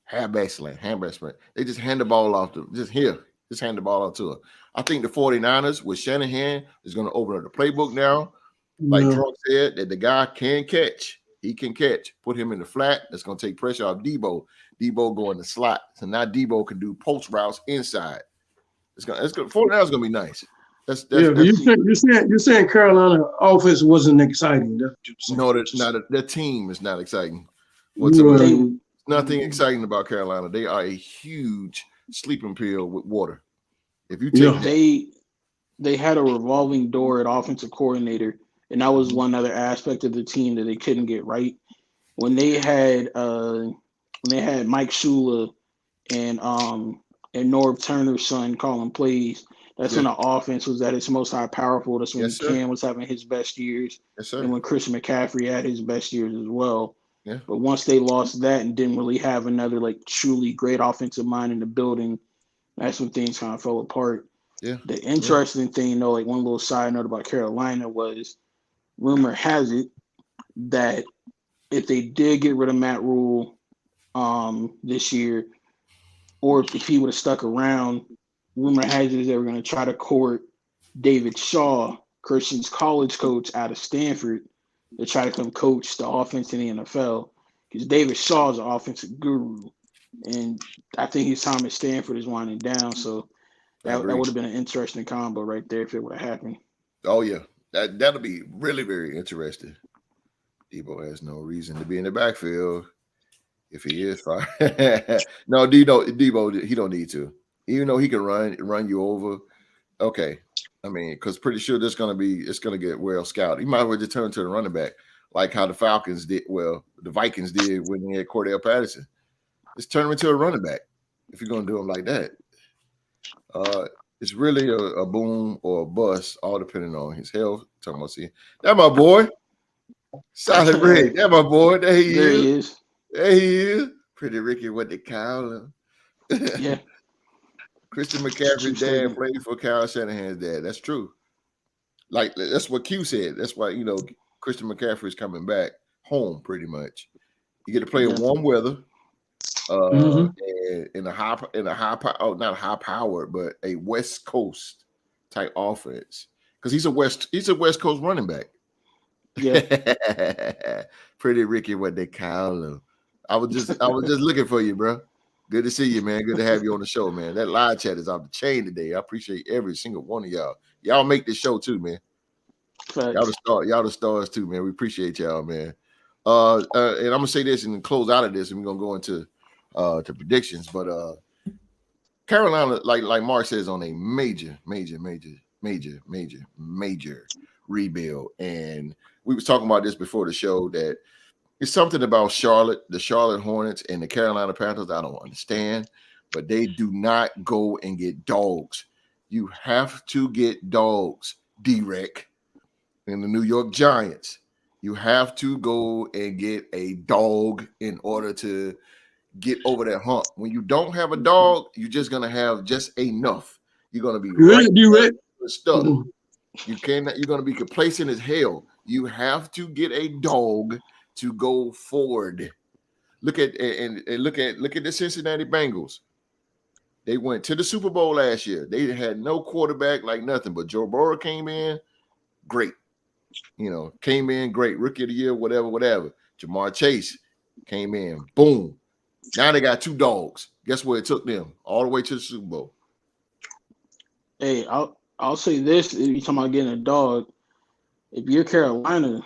halfback slant, halfback sprint. They just hand the ball off to just hand the ball off to her. I think the 49ers with Shanahan is going to open up the playbook now. Like Trump said, that the guy can catch. He can catch. Put him in the flat. That's going to take pressure off Debo. Debo go in the slot. So now Debo can do post routes inside. It's going 49ers is going to be nice. But you're saying Carolina offense wasn't exciting. That's what you're saying. No, their team is not exciting whatsoever. Nothing exciting about Carolina. They are a huge sleeping pill with water. If you take they had a revolving door at offensive coordinator, and that was one other aspect of the team that they couldn't get right. When they had Mike Shula and Norv Turner's son calling plays. That's when the offense was at its most high powerful. That's when Cam was having his best years. Yes, sir. And when Christian McCaffrey had his best years as well. Yeah. But once they lost that and didn't really have another truly great offensive mind in the building, that's when things kind of fell apart. Yeah. The interesting thing, though, one little side note about Carolina was rumor has it that if they did get rid of Matt Rule this year, or if he would have stuck around, rumor has it they were going to try to court David Shaw, Christian's college coach out of Stanford, to try to come coach the offense in the NFL. Because David Shaw is an offensive guru. And I think his time at Stanford is winding down. So that would have been an interesting combo right there if it would have happened. Oh, yeah. That'll be really, very interesting. Debo has no reason to be in the backfield if he is fine. No, Debo, he don't need to. Even though he can run you over, okay. I mean, because pretty sure it's going to get well scouted. He might as well just turn to the running back, like how the Falcons did. Well, the Vikings did when they had Cordell Patterson. Just turn him into a running back if you're going to do him like that. It's really a boom or a bust, all depending on his health. Talking about that my boy, Solid Red. That my boy. There he is. There he is. Pretty Ricky, what they call him. Yeah. Christian McCaffrey's dad played for Kyle Shanahan's dad. That's true. Like, that's what Q said. That's why, Christian McCaffrey is coming back home pretty much. You get to play in warm weather, and in a high power, not high powered, but a West Coast type offense. Because he's a West Coast running back. Yeah. Pretty Ricky, what they call him. I was just looking for you, bro. Good to see you, man. Good to have you on the show, man. That live chat is off the chain today. I appreciate every single one of y'all. Y'all make this show too, man. Y'all the stars too, man. We appreciate y'all, man. And I'm gonna say this and close out of this, and we're gonna go into to predictions. But Carolina, like Mark says, on a major rebuild. And we was talking about this before the show, that it's something about the Charlotte Hornets and the Carolina Panthers I don't understand, but they do not go and get dogs. You have to get dogs, D-Rec, and the New York Giants. You have to go and get a dog in order to get over that hump. When you don't have a dog, you're just going to have just enough. You're going to be stuck. You're going to be complacent as hell. You have to get a dog to go forward. Look at the Cincinnati Bengals. They went to the Super Bowl last year. They had no quarterback, like nothing, but Joe Burrow came in, great. came in great, rookie of the year, whatever. Jamar Chase came in, boom. Now they got 2 dogs. Guess where it took them? All the way to the Super Bowl. Hey, I'll say this: if you're talking about getting a dog, if you're Carolina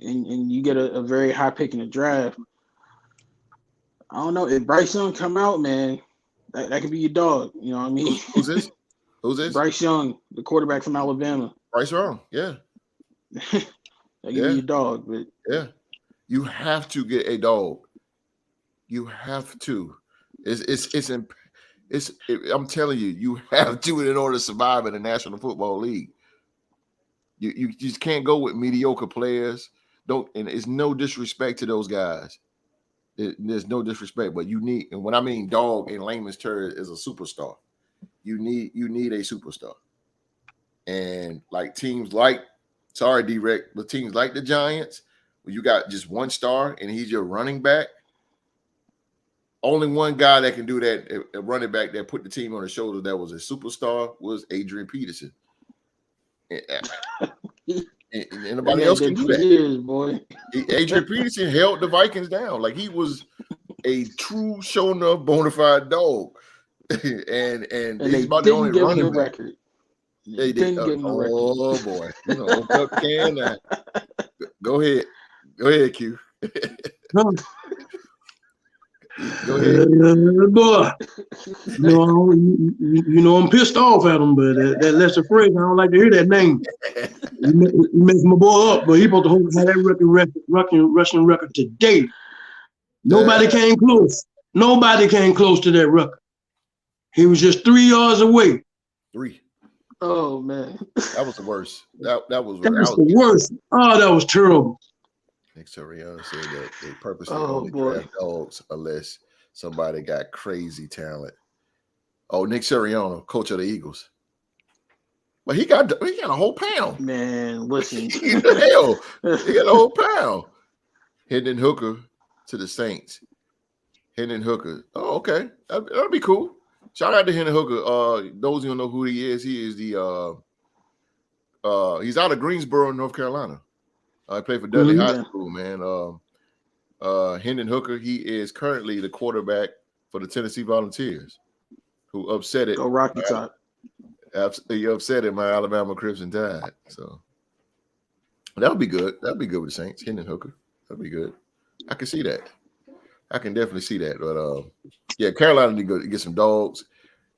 and you get a very high pick in the draft, I don't know if Bryce Young come out, man, that could be your dog. You know what I mean? Who's this? Bryce Young, the quarterback from Alabama. Bryce Young, yeah. That could be your dog, but yeah, you have to get a dog. You have to. I'm telling you, you have to in order to survive in the National Football League. You just can't go with mediocre players. And it's no disrespect to those guys. There's no disrespect, but you need, and when I mean dog in layman's terms, is a superstar. You need a superstar. And like teams like, sorry, D-Rec, but teams like the Giants, where you got just one star and he's your running back. Only one guy that can do that, a running back that put the team on his shoulder that was a superstar, was Adrian Peterson. And nobody else can do that. Years, boy. Adrian Peterson held the Vikings down. Like, he was a true show enough bona fide dog. and he's about the only running back. Record. They didn't give him a record. Oh boy. Go ahead. Go ahead, Q. Go ahead. Boy. I'm pissed off at him, but that Lester Frazier, I don't like to hear that name. He makes my boy up, but he supposed to hold that rushing record today. Nobody came close. Nobody came close to that record. He was just 3 yards away. 3. Oh man, that was the worst. That was the worst. Oh, that was terrible. Nick Sirianni said that they purposely only draft dogs unless somebody got crazy talent. Oh, Nick Sirianni, coach of the Eagles. But he got a whole pound. Man, listen. He got a whole pound. Hendon Hooker to the Saints. Hendon Hooker. Oh, okay. That'll be cool. Shout out to Hendon Hooker. Those who don't know who he is the he's out of Greensboro, North Carolina. I played for Dudley High School, man. Hendon Hooker, he is currently the quarterback for the Tennessee Volunteers, who upset it. Go Rocky Top. He upset it, my Alabama Crimson Tide. So that'll be good. That'll be good with the Saints. Hendon Hooker. That'll be good. I can see that. I can definitely see that. But yeah, Carolina need to go get some dogs.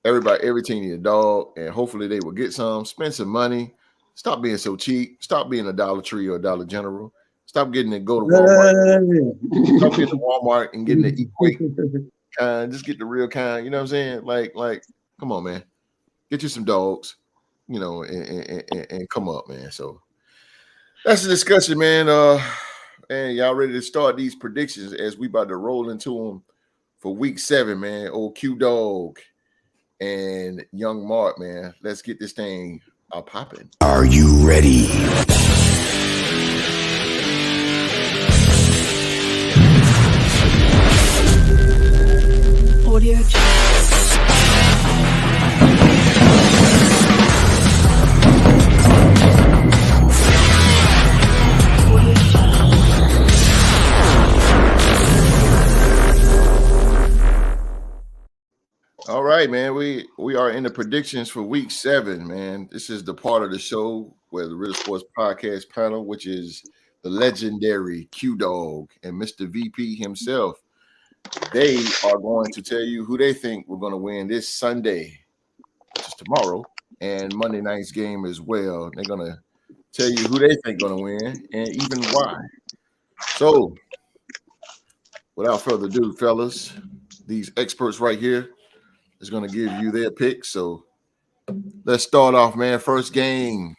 Every team need a dog, and hopefully they will get some. Spend some money. Stop being so cheap. Stop being a Dollar Tree or a Dollar General. Stop getting to go to Walmart. Stop getting to Walmart and getting the equate kind. Just get the real kind. You know what I'm saying? Like, come on, man. Get you some dogs, and come up, man. So that's the discussion, man. And y'all ready to start these predictions as we about to roll into them for week 7, man. Old Q Dog and Young Mark, man. Let's get this thing popping. Are you ready? Audio. All right, man. We are in the predictions for week 7, man. This is the part of the show where the Real Sports Podcast panel, which is the legendary Q Dog and Mr. VP himself, they are going to tell you who they think we're going to win this Sunday, which is tomorrow, and Monday night's game as well. They're going to tell you who they think going to win and even why. So, without further ado, fellas, these experts right here is going to give you their picks. So let's start off, man. First game,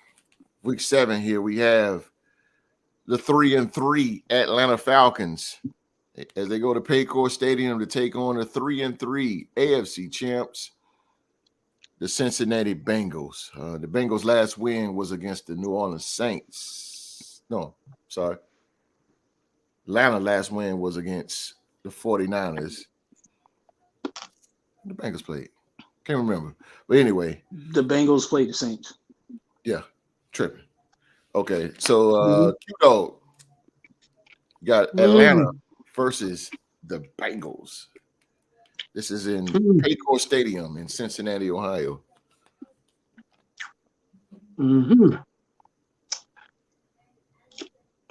week 7 here. We have the 3-3 Atlanta Falcons as they go to Paycor Stadium to take on the 3-3 AFC champs, the Cincinnati Bengals. The Bengals' last win was against the New Orleans Saints. No, sorry. Atlanta last win was against the 49ers. The Bengals played. Can't remember. But anyway. The Bengals played the Saints. Yeah, tripping. Okay, so Q-Dog, you got Atlanta versus the Bengals. This is in Paycor Stadium in Cincinnati, Ohio.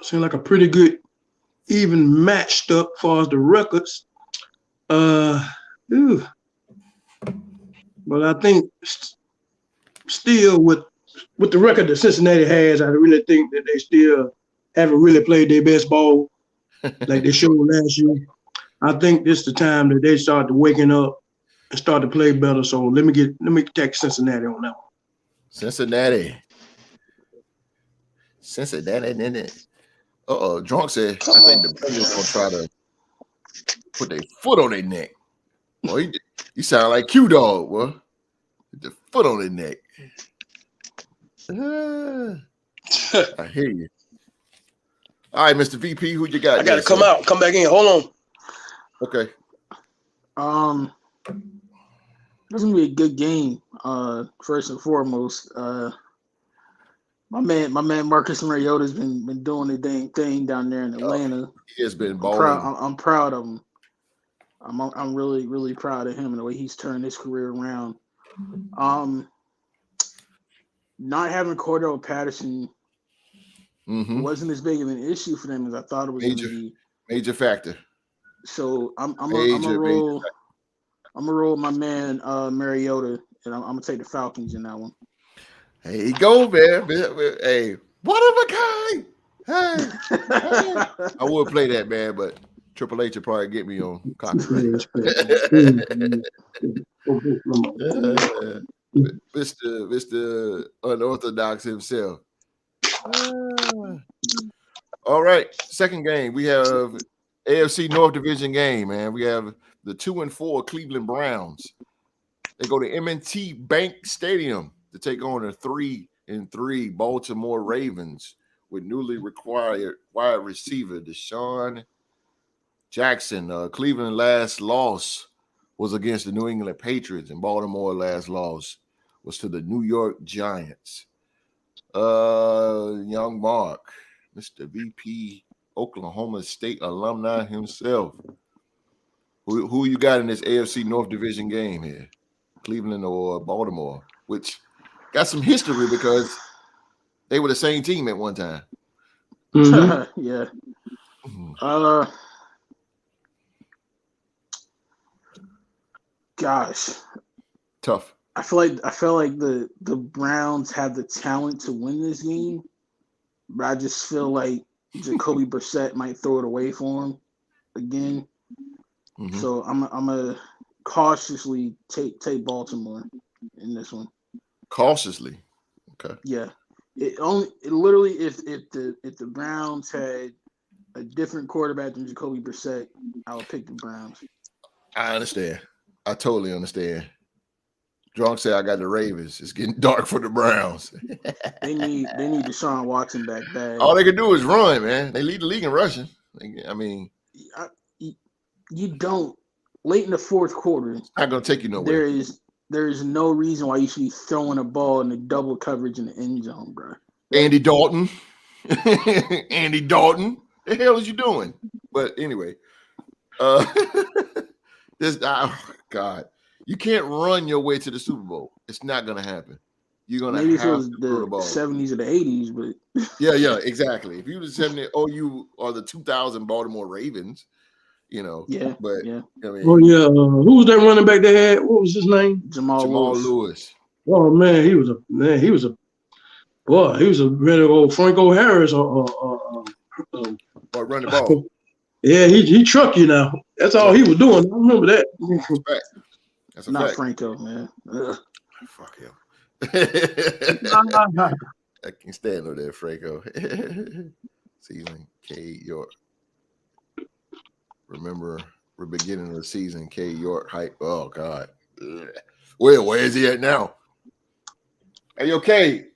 Seems like a pretty good, even matched up as far as the records. But I think still with the record that Cincinnati has, I really think that they still haven't really played their best ball like they showed last year. I think this is the time that they start to waking up and start to play better. So let me take Cincinnati on that one. Cincinnati. Drunk said, I think the Bengals gonna try to put their foot on their neck. Boy, you sound like Q-Dog, boy. Put the foot on their neck. I hear you. All right, Mr. VP, who you got? I gotta come back in. Hold on. Okay. This is gonna be a good game. First and foremost, my man Marcus Mariota's been doing the dang thing down there in Atlanta. He has been balling. I'm proud of him. I'm really, really proud of him and the way he's turned his career around. Not having Cordell Patterson wasn't as big of an issue for them as I thought it was going to be. Major factor. So I'm gonna roll my man Mariota, and I'm gonna take the Falcons in that one. There you go, man. Hey, one of a kind. Hey. I would play that, man, but Triple H would probably get me on copyright. Mr. Unorthodox himself. All right, second game. We have AFC North Division game, man. We have the 2-4 Cleveland Browns. They go to M&T Bank Stadium to take on the 3-3 Baltimore Ravens with newly acquired wide receiver DeSean Jackson. Cleveland last loss was against the New England Patriots, and Baltimore last loss was to the New York Giants. Young Mark, Mr. VP, Oklahoma State alumni himself. Who you got in this AFC North Division game here? Cleveland or Baltimore? Which got some history because they were the same team at one time. Yeah. Gosh. Tough. I feel like the Browns have the talent to win this game, but I just feel like Jacoby Brissett might throw it away for him again. So I'm gonna cautiously take Baltimore in this one. Cautiously, okay. Yeah, it literally if the Browns had a different quarterback than Jacoby Brissett, I would pick the Browns. I understand. I totally understand. Drunk said I got the Ravens. It's getting dark for the Browns. They need Deshaun Watson back bad. All they can do is run, man. They lead the league in rushing. I mean, you don't late in the fourth quarter. It's not gonna take you nowhere. There is no reason why you should be throwing a ball in the double coverage in the end zone, bro. Andy Dalton. Andy Dalton. The hell is you doing? But anyway, God, you can't run your way to the Super Bowl. It's not gonna happen. You're gonna maybe have if it was to the throw the ball. 70s or the 80s, but yeah, exactly. If you were the 70s, or you are the 2000 Baltimore Ravens, you know. Yeah, but yeah. I mean, who was that running back they had? What was his name? Jamal Lewis. Oh man, he was a really old Franco Harris or run the ball. Yeah, he trucked you now. That's all he was doing. I remember that. That's a not fact. Franco, man. Fuck him. I can't stand over there, Franco. Season K York. Remember the beginning of the season, K York hype. Oh God. Well, where is he at now? Are you okay?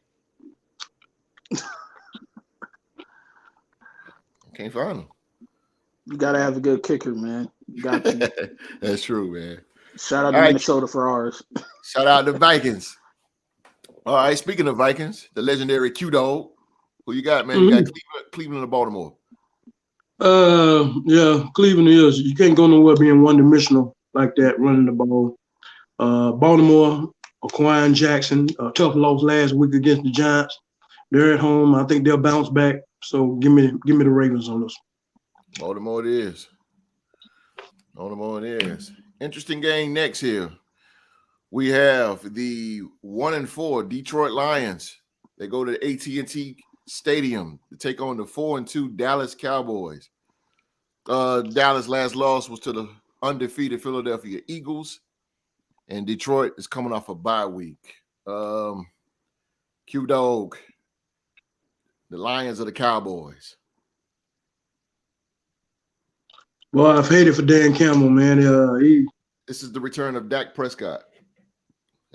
Can't find him. You gotta have a good kicker, man. You got to. That's true, man. Shout out to Minnesota for ours. Shout out to Vikings. All right, speaking of Vikings, the legendary Q-Dog. Who you got, man? Mm-hmm. You got Cleveland or Baltimore? Yeah, Cleveland is. You can't go nowhere being one-dimensional like that, running the ball. Baltimore, acquiring Jackson, tough loss last week against the Giants. They're at home. I think they'll bounce back. So give me the Ravens on this. Baltimore it is. Baltimore it is. Interesting game next here. We have the 1-4 Detroit Lions. They go to the AT&T Stadium to take on the 4-2 Dallas Cowboys. Dallas' last loss was to the undefeated Philadelphia Eagles, and Detroit is coming off a bye week. Q-Dog, the Lions or the Cowboys? Well, I've hated for Dan Campbell, man. This is the return of Dak Prescott.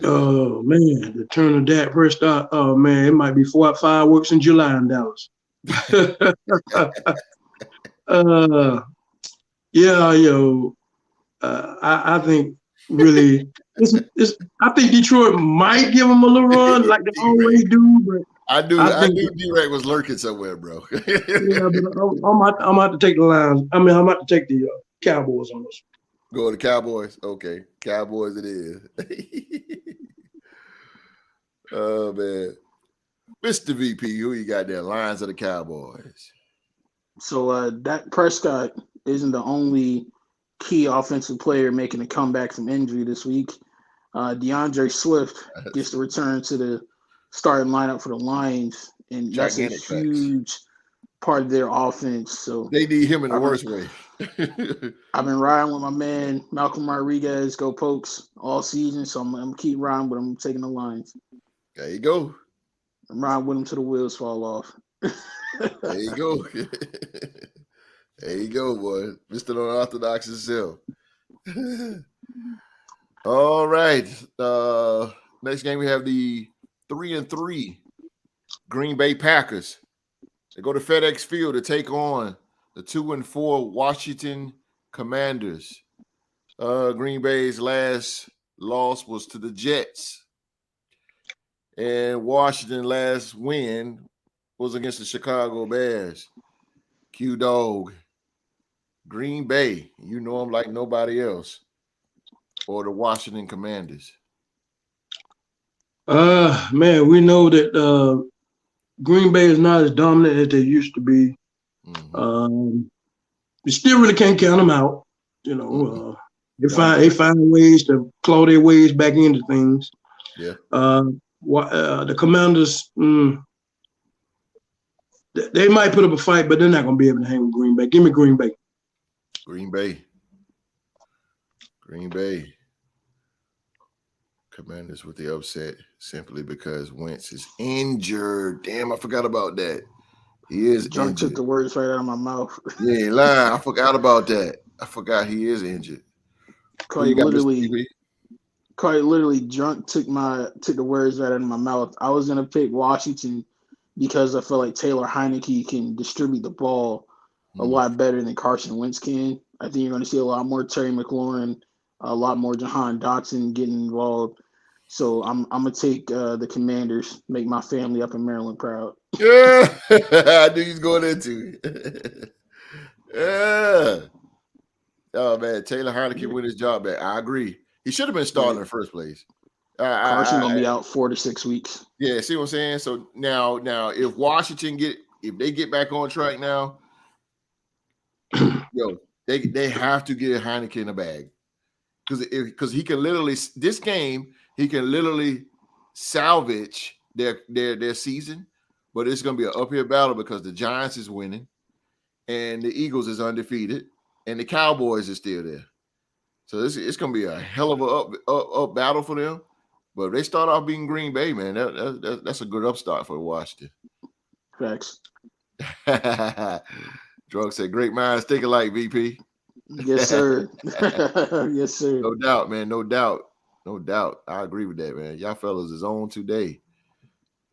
Oh man, the turn of Dak Prescott. Oh man, it might be 4 or 5 weeks in July in Dallas. I think really, I think Detroit might give them a little run like they always do, but I knew D-Ray was lurking somewhere, bro. yeah, but I'm about to take the Lions. I mean, I'm about to take the Cowboys on this. Go to the Cowboys. Okay, Cowboys it is. Oh man, Mr. VP, who you got there? Lions or the Cowboys? So Dak Prescott isn't the only key offensive player making a comeback from injury this week. DeAndre Swift gets to return to the starting lineup for the Lions, and that's a huge part of their offense. So they need him in the worst way. I've been riding with my man Malcolm Rodriguez, go Pokes, all season, so I'm gonna keep riding, but I'm taking the Lions. There you go. I'm riding with him till the wheels fall off. There you go. There you go, boy. Mr. Unorthodox himself. All right. Next game we have the 3-3 Green Bay Packers. They go to FedEx Field to take on the 2-4 Washington Commanders. Green Bay's last loss was to the Jets. And Washington's last win was against the Chicago Bears. Q-Dog. Green Bay, you know them like nobody else. Or the Washington Commanders. Man, we know that Green Bay is not as dominant as they used to be. Mm-hmm. You still really can't count them out. You know, they find ways to claw their ways back into things. Yeah. The Commanders, they might put up a fight, but they're not going to be able to hang with Green Bay. Give me Green Bay. Green Bay. Green Bay. Commanders with the upset simply because Wentz is injured. Damn, I forgot about that. He is John injured. Took the words right out of my mouth. Yeah, lying. I forgot about that. I forgot he is injured. Cardi literally drunk took the words right out of my mouth. I was gonna pick Washington because I feel like Taylor Heineke can distribute the ball a lot better than Carson Wentz can. I think you're going to see a lot more Terry McLaurin, a lot more Jahan Dotson getting involved. So I'm gonna take the Commanders, make my family up in Maryland proud. Yeah, I knew he was going into. Yeah. Oh man, Taylor Heineke win his job back. I agree. He should have been starting in the first place. Carson gonna be out 4 to 6 weeks. Yeah, see what I'm saying? So now if Washington if they get back on track now, they have to get Heineke in the bag. Because he can literally salvage their season, but it's gonna be an uphill battle because the Giants is winning and the Eagles is undefeated and the Cowboys is still there. So it's gonna be a hell of a up battle for them. But if they start off being Green Bay, man, that's a good upstart for Washington. Facts. Drug said, "Great minds think alike, VP." Yes, sir. Yes, sir. No doubt, man. No doubt. I agree with that, man. Y'all fellas is on today.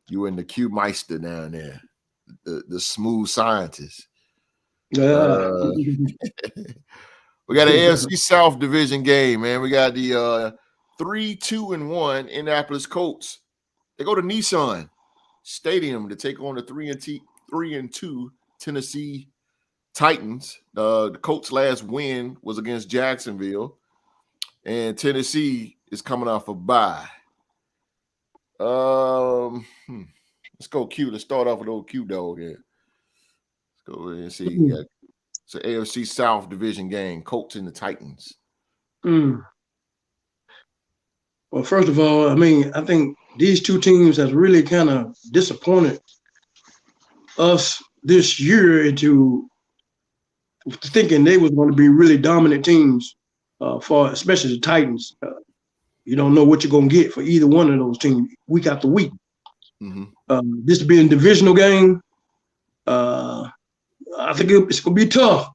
You and the Q Meister down there, the smooth scientist. Yeah. We got an AFC South division game, man. We got the 3-2-1 Indianapolis Colts. They go to Nissan Stadium to take on the 3-2 Tennessee Titans. The Colts' last win was against Jacksonville, and Tennessee is coming off a bye. Let's go Q. Let's start off with old Q dog here. Let's go ahead and see. Yeah. It's an AFC South division game. Colts and the Titans. Well, first of all, I mean, I think these two teams have really kind of disappointed us this year into thinking they was going to be really dominant teams, for especially the Titans. You don't know what you're going to get for either one of those teams week after week. Mm-hmm. This being a divisional game, I think it's going to be tough.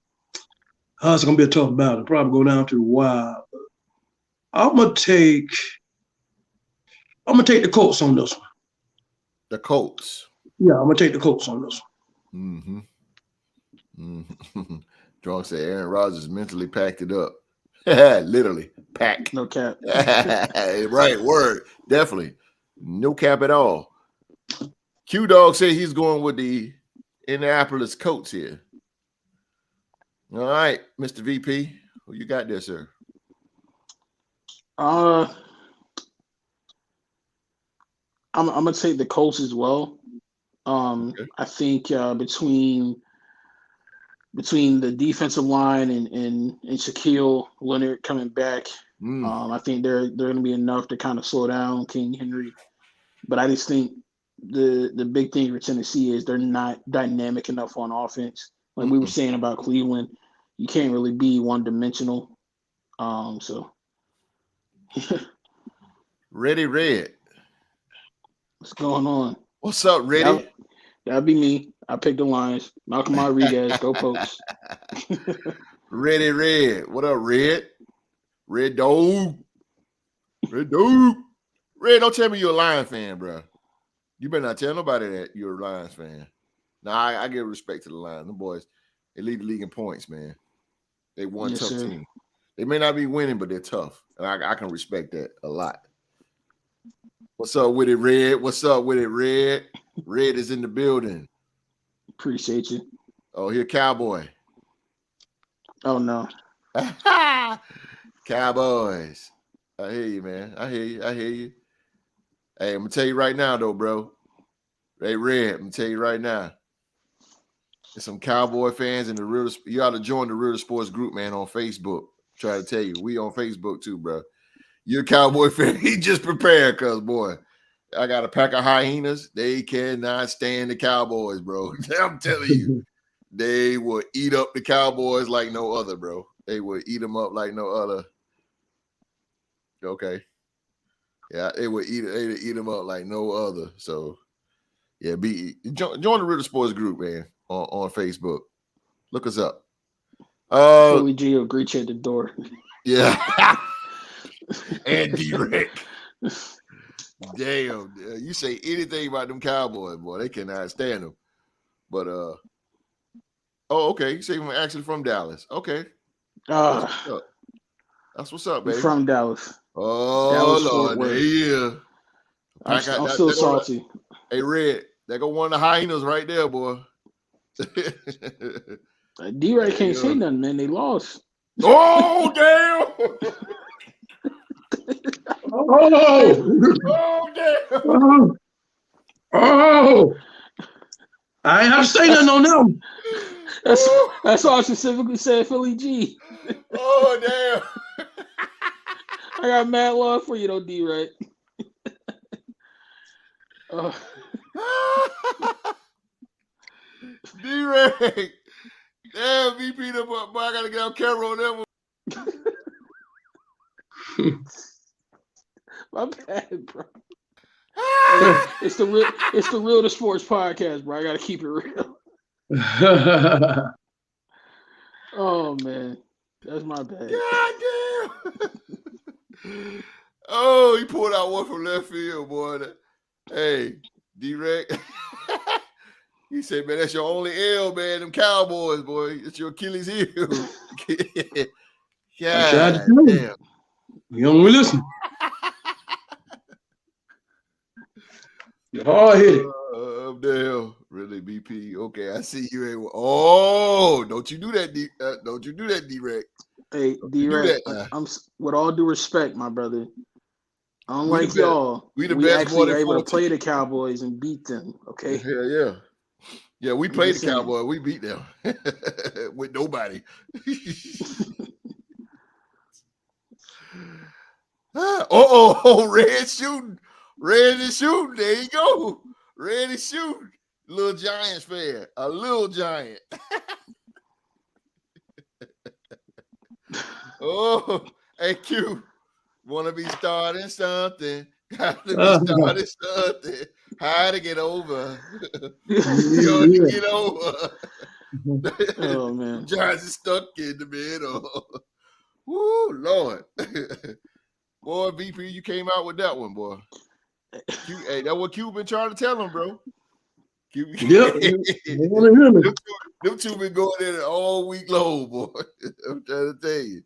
It's going to be a tough battle. Probably go down to the wire. I'm gonna take the Colts on this one. The Colts. Yeah, I'm gonna take the Colts on this one. Drunk said Aaron Rodgers mentally packed it up. Literally pack. No cap. Right, word. Definitely. No cap at all. Q Dog said he's going with the Indianapolis Colts here. All right, Mr. VP, who you got there, sir? I'm gonna take the Colts as well. Okay. I think between the defensive line and Shaquille Leonard coming back, I think they're gonna be enough to kind of slow down King Henry. But I just think the big thing for Tennessee is they're not dynamic enough on offense. Like we were saying about Cleveland, you can't really be one-dimensional. So Ready Red. what's going on? What's up, Ready? That'd be me. I picked the Lions. Malcolm Rodriguez, go Pokes. Ready Red. What up, Red? Red Dog. Red Dog. Red, don't tell me you're a Lions fan, bro. You better not tell nobody that you're a Lions fan. Nah, I give respect to the Lions. Them boys, they lead the league in points, man. They one tough team. They may not be winning, but they're tough. And I can respect that a lot. What's up with it, Red? What's up with it, Red? Red is in the building. Appreciate you. Oh, here, Cowboy. Oh, no. Cowboys. I hear you, man. I hear you. Hey, I'm going to tell you right now, though, bro. Hey, Red, I'm going to tell you right now. There's some Cowboy fans in the Real. You ought to join the Real Sports group, man, on Facebook. Try to tell you. We on Facebook, too, bro. You're a Cowboy fan. He just prepared, cuz, boy. I got a pack of hyenas. They cannot stand the Cowboys, bro. I'm telling you. They will eat up the Cowboys like no other, bro. They will eat them up like no other. Okay. Yeah, they would eat them up like no other. So, yeah, join the Real Sports group, man, on Facebook. Look us up. Philly G will greet you at the door. Yeah. And D-Rick. Damn. You say anything about them Cowboys, boy. They cannot stand them. But, okay. You say I'm actually from Dallas. Okay. That's what's up, baby. From Dallas. Oh, Dallas, Lord. Worth. I'm still salty. Hey, Red, there go one of the hyenas right there, boy. D-Ray can't say nothing, man. They lost. Oh, damn. Oh, damn. Oh. I ain't have to say nothing on them. That's why I specifically said Philly G. Oh, damn. I got mad love for you, though, D-Ray. D-Ray. Damn, VP them up, boy. I gotta get on camera on that one. My bad, bro. It's the real sports podcast, bro. I gotta keep it real. Oh man, that's my bad. God damn. Oh, he pulled out one from left field, boy. Hey, D-Rec. He said, man, that's your only L, man. Them Cowboys, boy. It's your Achilles heel. Yeah. Damn. You don't listen. You're hard headed. Damn. Really, BP. Okay, I see you. Oh, don't you do that, don't you do that, D-Rec. Hey, Don't you do D-Rec, that now. I'm with all due respect, my brother. We the Unlike best. y'all, We the we best more actually than are able to 14. play the Cowboys and beat them. Okay, Hell yeah. Yeah, we I'm played the just saying. Cowboys. We beat them with nobody. Red shooting. Red is shooting. There you go. Red is shooting. Little Giants fan. A little giant. Oh, hey, Q. Want to be starting something. Got to be starting something. How to get over. You to get over. Oh man, Giants is stuck in the middle. Woo, Lord. Boy, VP, you came out with that one, boy. Q, hey, that's what Q been trying to tell him, bro. Q, Yep. them two been going in it all week long, boy. I'm trying to tell you.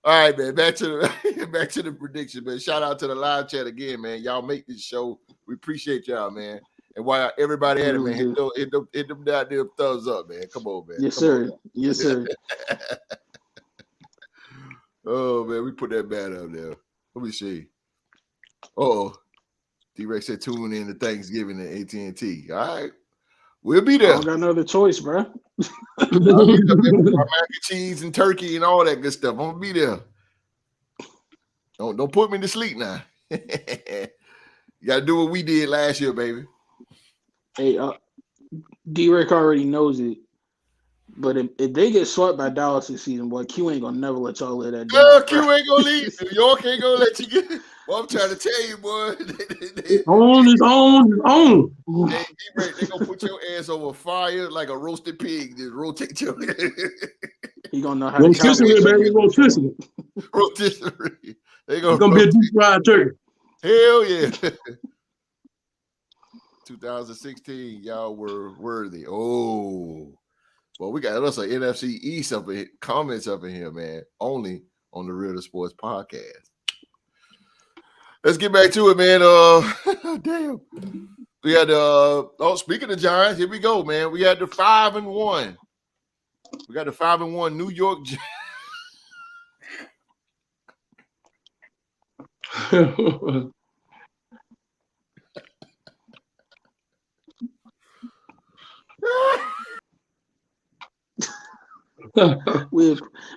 All right, man. Back to the prediction, man. Shout out to the live chat again, man. Y'all make this show. We appreciate y'all, man. And while everybody at it, man, hit them down there thumbs up, man. Come on, man. Yes, Come sir. on, man. Yes, sir. Oh man, we put that bad up there. Let me see. Oh, D-Rex said tune in to Thanksgiving at AT&T. All right, we'll be I there. don't got no other choice, bro. I'll be there, man, with my mac and cheese and turkey and all that good stuff. I'm gonna be there. Don't put me to sleep now. You gotta do what we did last year, baby. Hey, D-Rick already knows it. But if they get swept by Dallas this season, boy, Q ain't gonna never let y'all live that down. Q ain't gonna leave. New York ain't gonna let you get. Well, I'm trying to tell you, boy. It's on. Hey, D-Ray, they gonna put your ass over fire like a roasted pig. Just rotate your He gonna know how to rotisserie, baby, rotisserie. rotisserie. They It's gonna be a deep fried turkey. Hell yeah. 2016, y'all were worthy. Oh, well, we got us an NFC East up in comments up in here, man. Only on the Real to Sports podcast. Let's get back to it, man. Damn. We had speaking of Giants, here we go, man. We had the 5-1. We got the 5-1 New York Giants.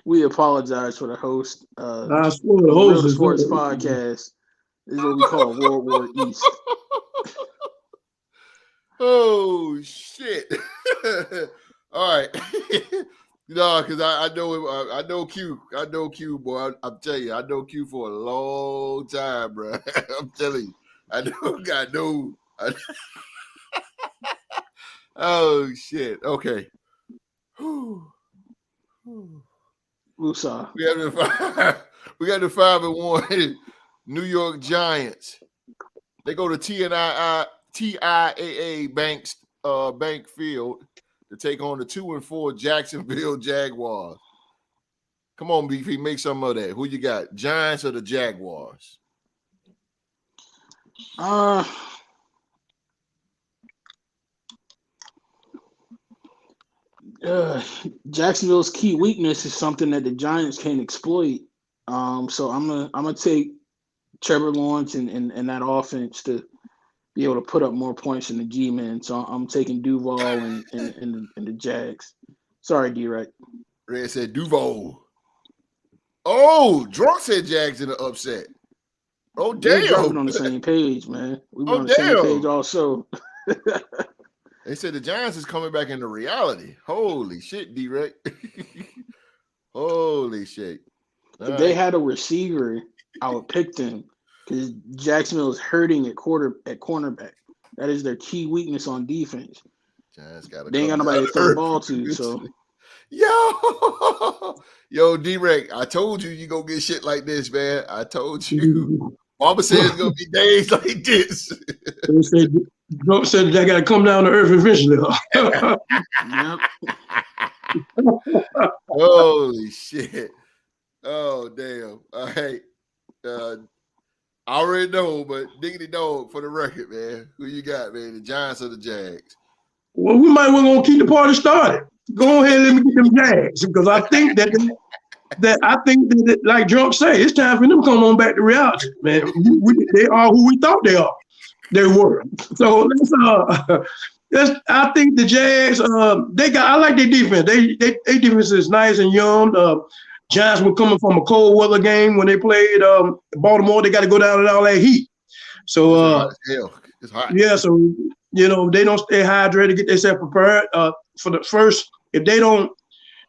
we apologize for the host. I swear the Real host Sports Podcast. This is what we call World War East. Oh shit! All right, no, because I know Q. I know Q, boy. I'm telling you, I know Q for a long time, bro. I'm telling you, I know. Oh shit! Okay. Woosah. We got the 5-1 New York Giants. They go to TIAA Bank Field to take on the 2-4 Jacksonville Jaguars. Come on, Beefy, make some of that. Who you got, Giants or the Jaguars? Jacksonville's key weakness is something that the Giants can't exploit. So I'm gonna take Trevor Lawrence and that offense to be able to put up more points than the G-men. So I'm taking Duval and the Jags. Sorry, D-Rec. Red said Duval. Oh, Drunk said Jags in the upset. Oh, damn. We're driving on the same page, man. We've been on the same page also. They said the Giants is coming back into reality. Holy shit, D-Rec. Holy shit. If they had a receiver, I would pick them because Jacksonville is hurting at cornerback. That is their key weakness on defense. Giants gotta they ain't got nobody to throw the ball to. So, yo, D-Rec, I told you gonna get shit like this, man. I told you. Mama said it's gonna be days like this. Trump said they gotta come down to earth eventually. Yep. Holy shit. Oh, damn. All right. I already know, but diggity dog for the record, man. Who you got, man? The Giants or the Jags? Well, we might want to keep the party started. Go ahead and let me get them Jags because I think that like Drunk say, it's time for them to come on back to reality, man. They are who we thought they were. So I think the Jags, I like their defense. Their defense is nice and young. Giants were coming from a cold weather game when they played Baltimore. They got to go down in all that heat. So it's hot. Yeah, so they don't stay hydrated, get themselves prepared for the first. If they don't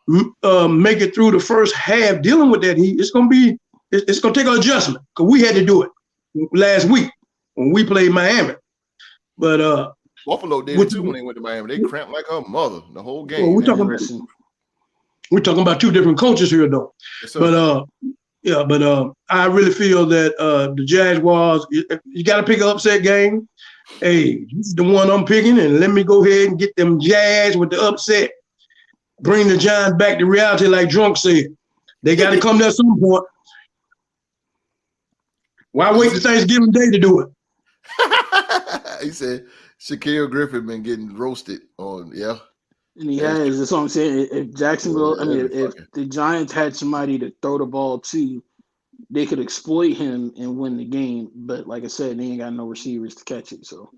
make it through the first half dealing with that heat, it's gonna take an adjustment because we had to do it last week when we played Miami. But Buffalo did it too when they went to Miami. They cramped like a mother the whole game. Well, we're talking about two different coaches here, though. Yes, but I really feel that the Jaguars, you got to pick an upset game. Hey, this is the one I'm picking, and let me go ahead and get them Jags with the upset. Bring the Giants back to reality, like Drunk said. They got to come there at some point. Why wait to Thanksgiving Day to do it? He said Shaquille Griffin been getting roasted on, yeah. And he has. That's what I'm saying. If Jacksonville, if the Giants had somebody to throw the ball to, they could exploit him and win the game. But like I said, they ain't got no receivers to catch it. So,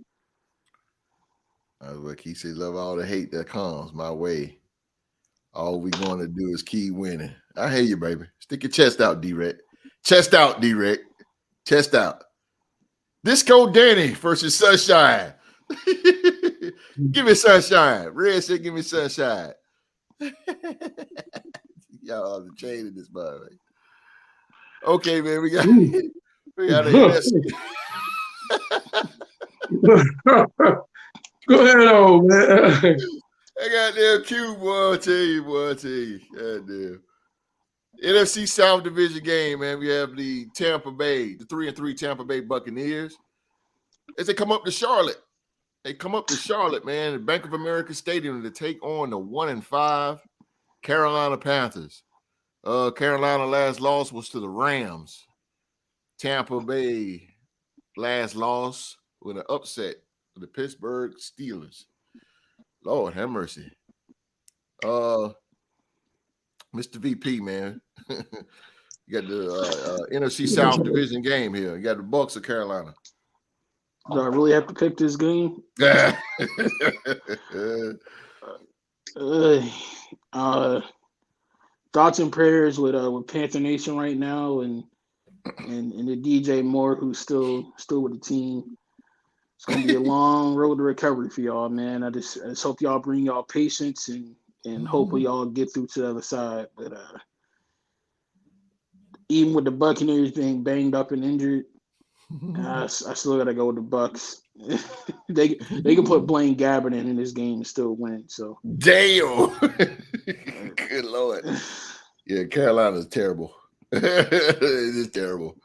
like he said, love all the hate that comes my way. All we going to do is keep winning. I hear you, baby. Stick your chest out, D-Rec. Chest out, D-Rec. Chest out. Disco Danny versus Sunshine. Give me Sunshine. Red said, give me Sunshine. Y'all are the chain in this bar, right? Okay, man, we got it. Go ahead on, man. I got them Q, boy. I tell you. Goddamn. NFC South Division game, man. We have the 3-3 Tampa Bay Buccaneers. As they come up to Charlotte. Man, the Bank of America Stadium to take on the 1-5 Carolina Panthers. Carolina last loss was to the Rams. Tampa Bay last loss with an upset to the Pittsburgh Steelers. Lord have mercy. Mr. VP, man. You got the NFC South Division game here. You got the Bucs of Carolina. Do I really have to pick this game? Thoughts and prayers with Panther Nation right now, and the DJ Moore who's still with the team. It's gonna be a long road to recovery for y'all, man. I just hope y'all bring y'all patience and hopefully y'all get through to the other side. But even with the Buccaneers being banged up and injured, I still gotta go with the Bucs. they can put Blaine Gabbert in this game and still win. So damn, good Lord, yeah, Carolina's terrible. It is terrible.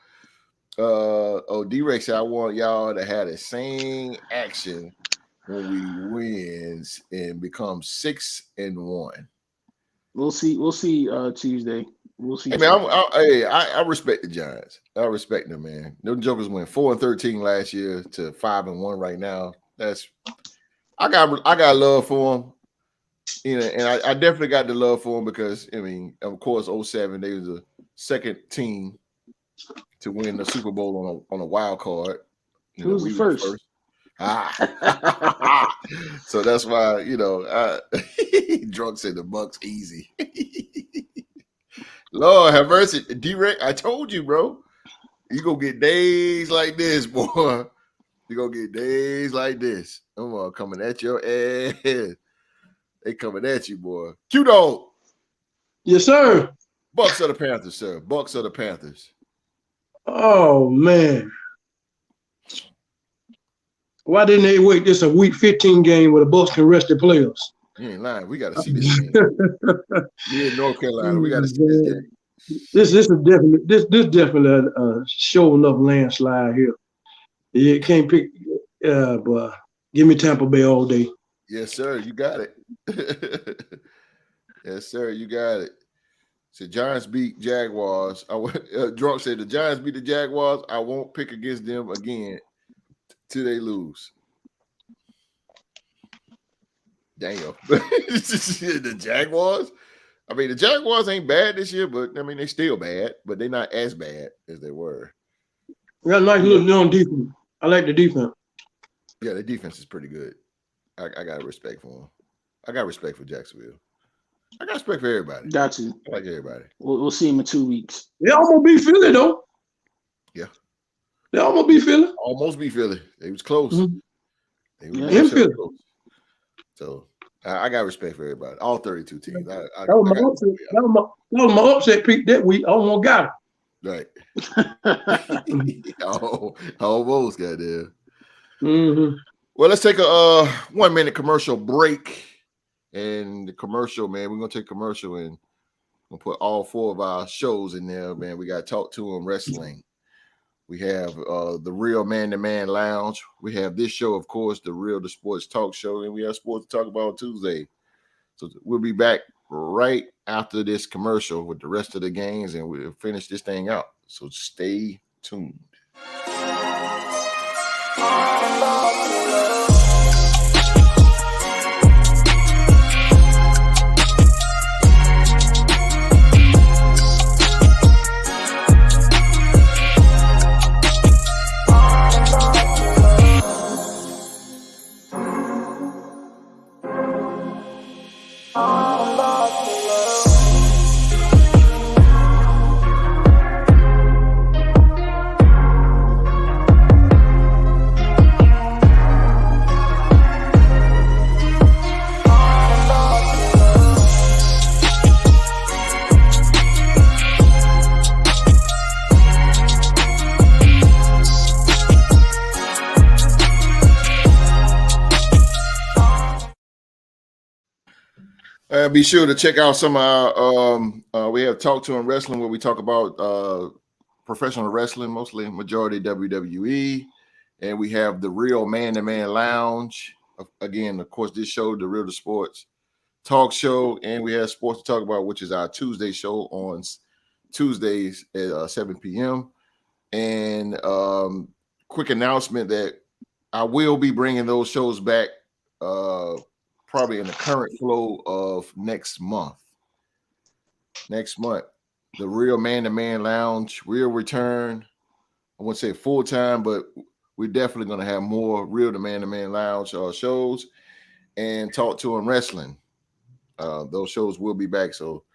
D-Rex, I want y'all to have the same action when we wins and become 6-1. We'll see. Tuesday. We'll see. Hey, man, I respect the Giants. I respect them, man. Them Jokers went 4-13 last year to 5-1 right now. I got love for them. And I definitely got the love for them because of course, 2007 they was the second team to win the Super Bowl on a wild card. Who was the first? So that's why Drunk said the Bucs easy. Lord have mercy, D-Rec. I told you, bro. You gonna get days like this, boy. You gonna get days like this. I'm coming at your ass. They coming at you, boy. Q-Dog. Yes, sir. Bucs or the Panthers, sir. Bucs or the Panthers. Oh man. Why didn't they wait this a week 15 game where the Bucs can rest their players? You ain't lying. We got to see this game. We're in North Carolina. We got to see this game. This is definitely a show enough landslide here. You can't pick, but give me Tampa Bay all day. Yes, sir. You got it. Yes, sir. You got it. Said Giants beat Jaguars. Drunk said the Giants beat the Jaguars. I won't pick against them again till they lose. Damn. The Jaguars. I mean, the Jaguars ain't bad this year, but I mean they still bad, but they're not as bad as they were. We got a nice little young defense. I like the defense. Yeah, the defense is pretty good. I got respect for them. I got respect for Jacksonville. I got respect for everybody. Got you. I like everybody. We'll see him in 2 weeks. They almost beat Philly, though. Yeah. They almost beat Philly. Almost beat Philly. They was close. Mm-hmm. They was in Philly. close. So I got respect for everybody. All 32 teams. That was my upset pick that week. I almost got it. Right. Almost got there. Mm-hmm. Well, let's take a 1 minute commercial break. And the commercial, man, we're going to take commercial and we'll put all 4 of our shows in there, man. We got Talk to 'em Wrestling. We have the Real Man to Man Lounge. We have this show, of course, the Real the Sports Talk Show. And we have sports to talk about on Tuesday. So we'll be back right after this commercial with the rest of the games, and we'll finish this thing out. So stay tuned. Be sure to check out some of our we have Talk to 'em Wrestling, where we talk about professional wrestling, mostly majority WWE, and we have the Real Man to Man Lounge. Again, of course, this show, the Real to Sports Talk Show, and we have Sports to Talk About, which is our Tuesday show on Tuesdays at 7 p.m. And quick announcement that I will be bringing those shows back probably in the current flow of next month. Next month, the Real Man to Man Lounge will return. I wouldn't say full time, but we're definitely going to have more Real to Man Lounge shows and Talk to 'em Wrestling. Those shows will be back. So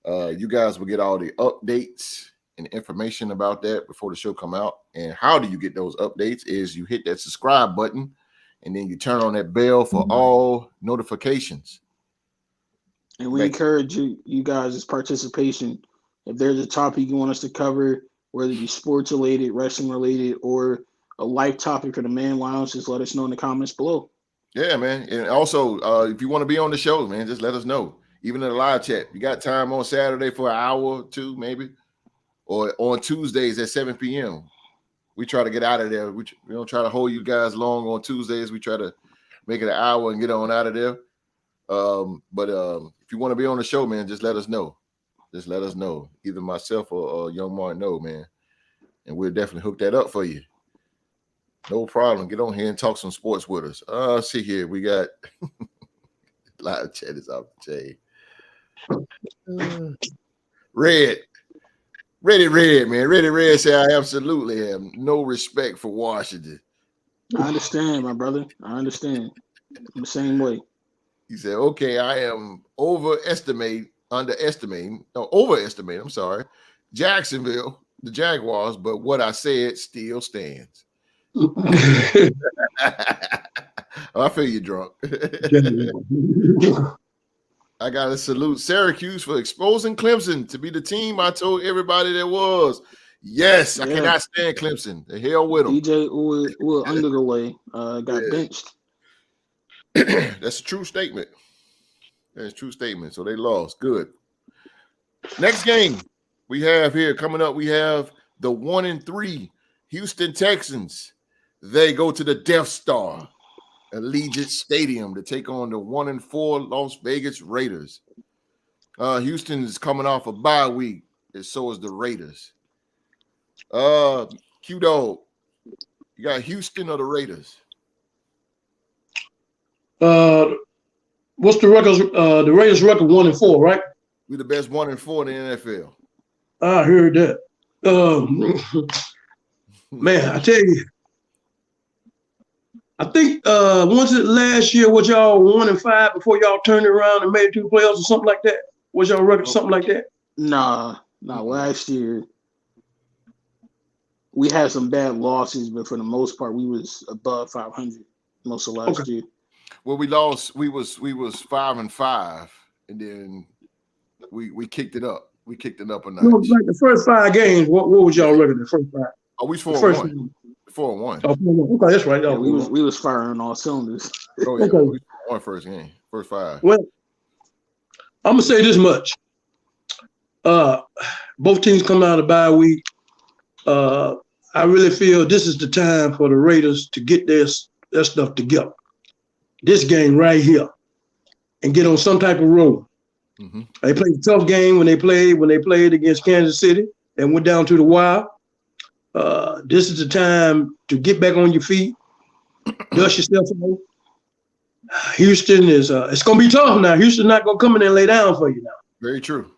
you guys will get all the updates and information about that before the show come out. And how do you get those updates is you hit that subscribe button, and then you turn on that bell for all notifications. And we encourage you guys' participation. If there's a topic you want us to cover, whether it be sports related, wrestling related, or a life topic for the Man Lounge, just let us know in the comments below. Yeah, man. And also, if you want to be on the show, man, just let us know. Even in the live chat. You got time on Saturday for an hour or two, maybe, or on Tuesdays at 7 p.m. We try to get out of there. We don't try to hold you guys long on Tuesdays. We try to make it an hour and get on out of there. But if you want to be on the show, man, just let us know. Just let us know. Either myself or Young Martin know, man. And we'll definitely hook that up for you. No problem. Get on here and talk some sports with us. See here. We got live chat is off the chain. Ready Red, man. Ready Red say I absolutely have no respect for Washington. I understand, my brother. I understand. I'm the same way. He said, okay, I am overestimating Jacksonville, the Jaguars, but what I said still stands. I feel you drunk. I got to salute Syracuse for exposing Clemson to be the team I told everybody there was. Yes, I cannot stand Clemson. The hell with them. DJ Underway got benched. That's a true statement. That's a true statement. So they lost. Good. Next game we have here coming up, we have the 1-3 Houston Texans. They go to the Death Star Allegiant Stadium to take on the 1-4 Las Vegas Raiders. Houston is coming off a bye week, and so is the Raiders. Q-Dog, you got Houston or the Raiders? What's the record? The Raiders record 1-4, right? We're the best 1-4 in the NFL. I heard that. Man, I tell you, I think once it last year, was y'all 1-5 before y'all turned it around and made it to the playoffs or something like that? Was y'all record something like that? Nah. Last year we had some bad losses, but for the most part, we was above 500 most of last year. Well, we lost. We was 5-5, and then we kicked it up. We kicked it up a notch. No, like the first 5 games, what was y'all record the first 5? Oh, we 4-1. 4-1. Oh, okay, that's right. Yeah, we was firing all cylinders. Oh yeah, Okay. we won first game, first 5. Well, I'm gonna say this much. Both teams come out of bye week. I really feel this is the time for the Raiders to get their stuff together. This game right here, and get on some type of roll. Mm-hmm. They played a tough game when they played against Kansas City and went down to the wire. This is the time to get back on your feet, dust yourself off. Houston is it's gonna be tough now. Houston's not gonna come in and lay down for you now. Very true.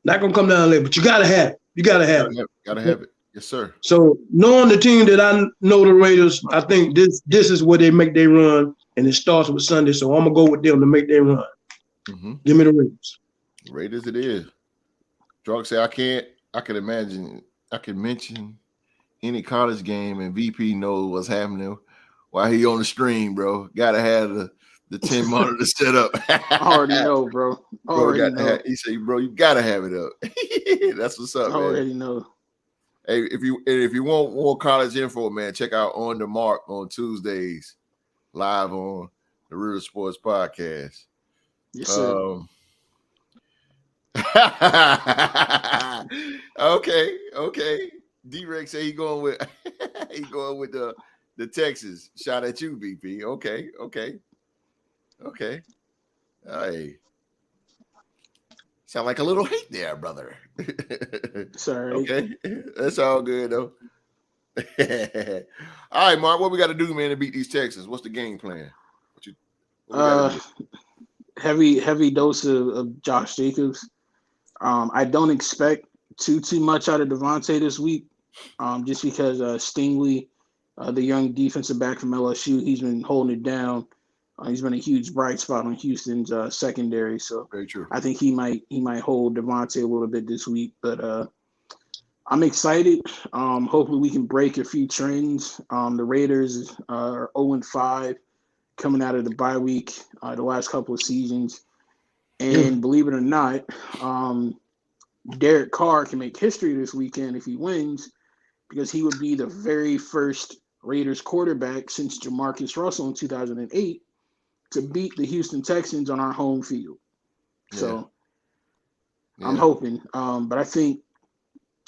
Not gonna come down and lay, but you gotta have it. You gotta have it. Gotta have it. Yes, sir. So knowing the team that I know, the Raiders, I think this is where they make their run, and it starts with Sunday. So I'm gonna go with them to make their run. Mm-hmm. Give me the Raiders. Raiders it is. Drug say I can mention any college game and VP knows what's happening while he on the stream, bro. Gotta have the 10 monitor set up. I already know, bro. He said, bro, you gotta have it up. That's what's up, I already know. Hey, if you want more college info, man, check out On the Mark on Tuesdays, live on the Real Sports Podcast. Yes, sir. Okay. D-Rex say he going with the Texas. Shout at you, VP. Okay. Hey. Sound like a little hate there, brother. Sorry. Okay. That's all good though. All right, Mark. What we got to do, man, to beat these Texans? What's the game plan? Heavy dose of Josh Jacobs. I don't expect too much out of Devontae this week. Just because Stingley, the young defensive back from LSU, he's been holding it down. He's been a huge bright spot on Houston's secondary. So very true. I think he might hold Devontae a little bit this week. But I'm excited. Hopefully we can break a few trends. The Raiders are 0-5 coming out of the bye week the last couple of seasons. And believe it or not, Derek Carr can make history this weekend if he wins, because he would be the very first Raiders quarterback since Jamarcus Russell in 2008 to beat the Houston Texans on our home field. Yeah. So I'm hoping. But I think,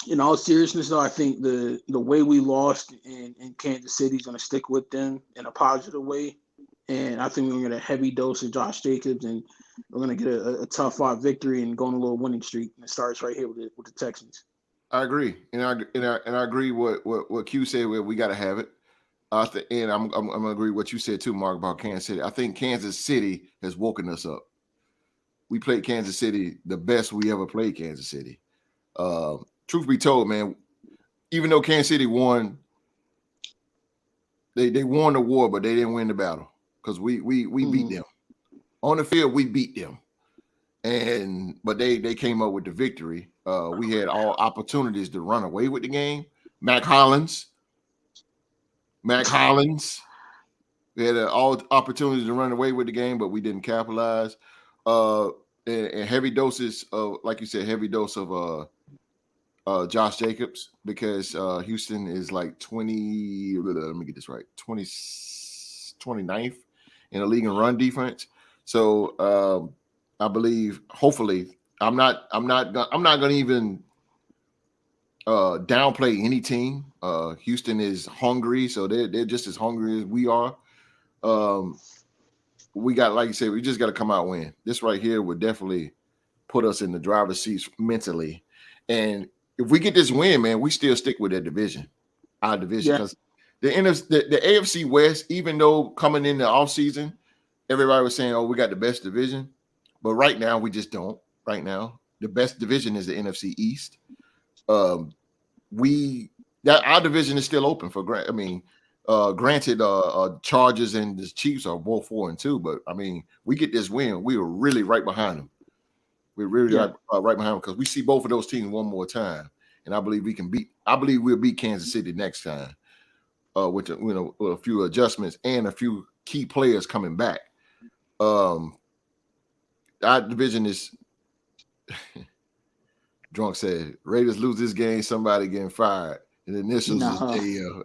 in all seriousness, though, I think the way we lost in Kansas City is going to stick with them in a positive way. And I think we're going to get a heavy dose of Josh Jacobs, and we're going to get a tough fight victory and go on a little winning streak. And it starts right here with the Texans. I agree, and I agree what Q said. We got to have it. And I'm gonna agree with what you said too, Mark, about Kansas City. I think Kansas City has woken us up. We played Kansas City the best we ever played Kansas City. Truth be told, man, even though Kansas City won, they won the war, but they didn't win the battle because we beat them on the field. We beat them, but they came up with the victory. We had all opportunities to run away with the game. Mac Hollins. We had all opportunities to run away with the game, but we didn't capitalize. And heavy doses of, like you said, heavy dose of Josh Jacobs, because Houston is like 20. Let me get this right. 29th in the league in run defense. So I believe, hopefully, I'm not gonna even downplay any team. Houston is hungry, so they're just as hungry as we are. We got, like you said, we just got to come out win. This right here would definitely put us in the driver's seats mentally. And if we get this win, man, we still stick with that division, our division, because the AFC West, even though coming in the offseason, everybody was saying, oh, we got the best division. But right now, we just don't. Right now, the best division is the NFC East. Our division is still open for granted. I mean, granted, Chargers and the Chiefs are both 4-2, but I mean, we get this win, we were really right behind them. We're really right behind them because we see both of those teams one more time, and I believe we can beat. I believe we'll beat Kansas City next time, with a few adjustments and a few key players coming back. Our division is. Drunk said, Raiders lose this game, somebody getting fired. And the initials is AL.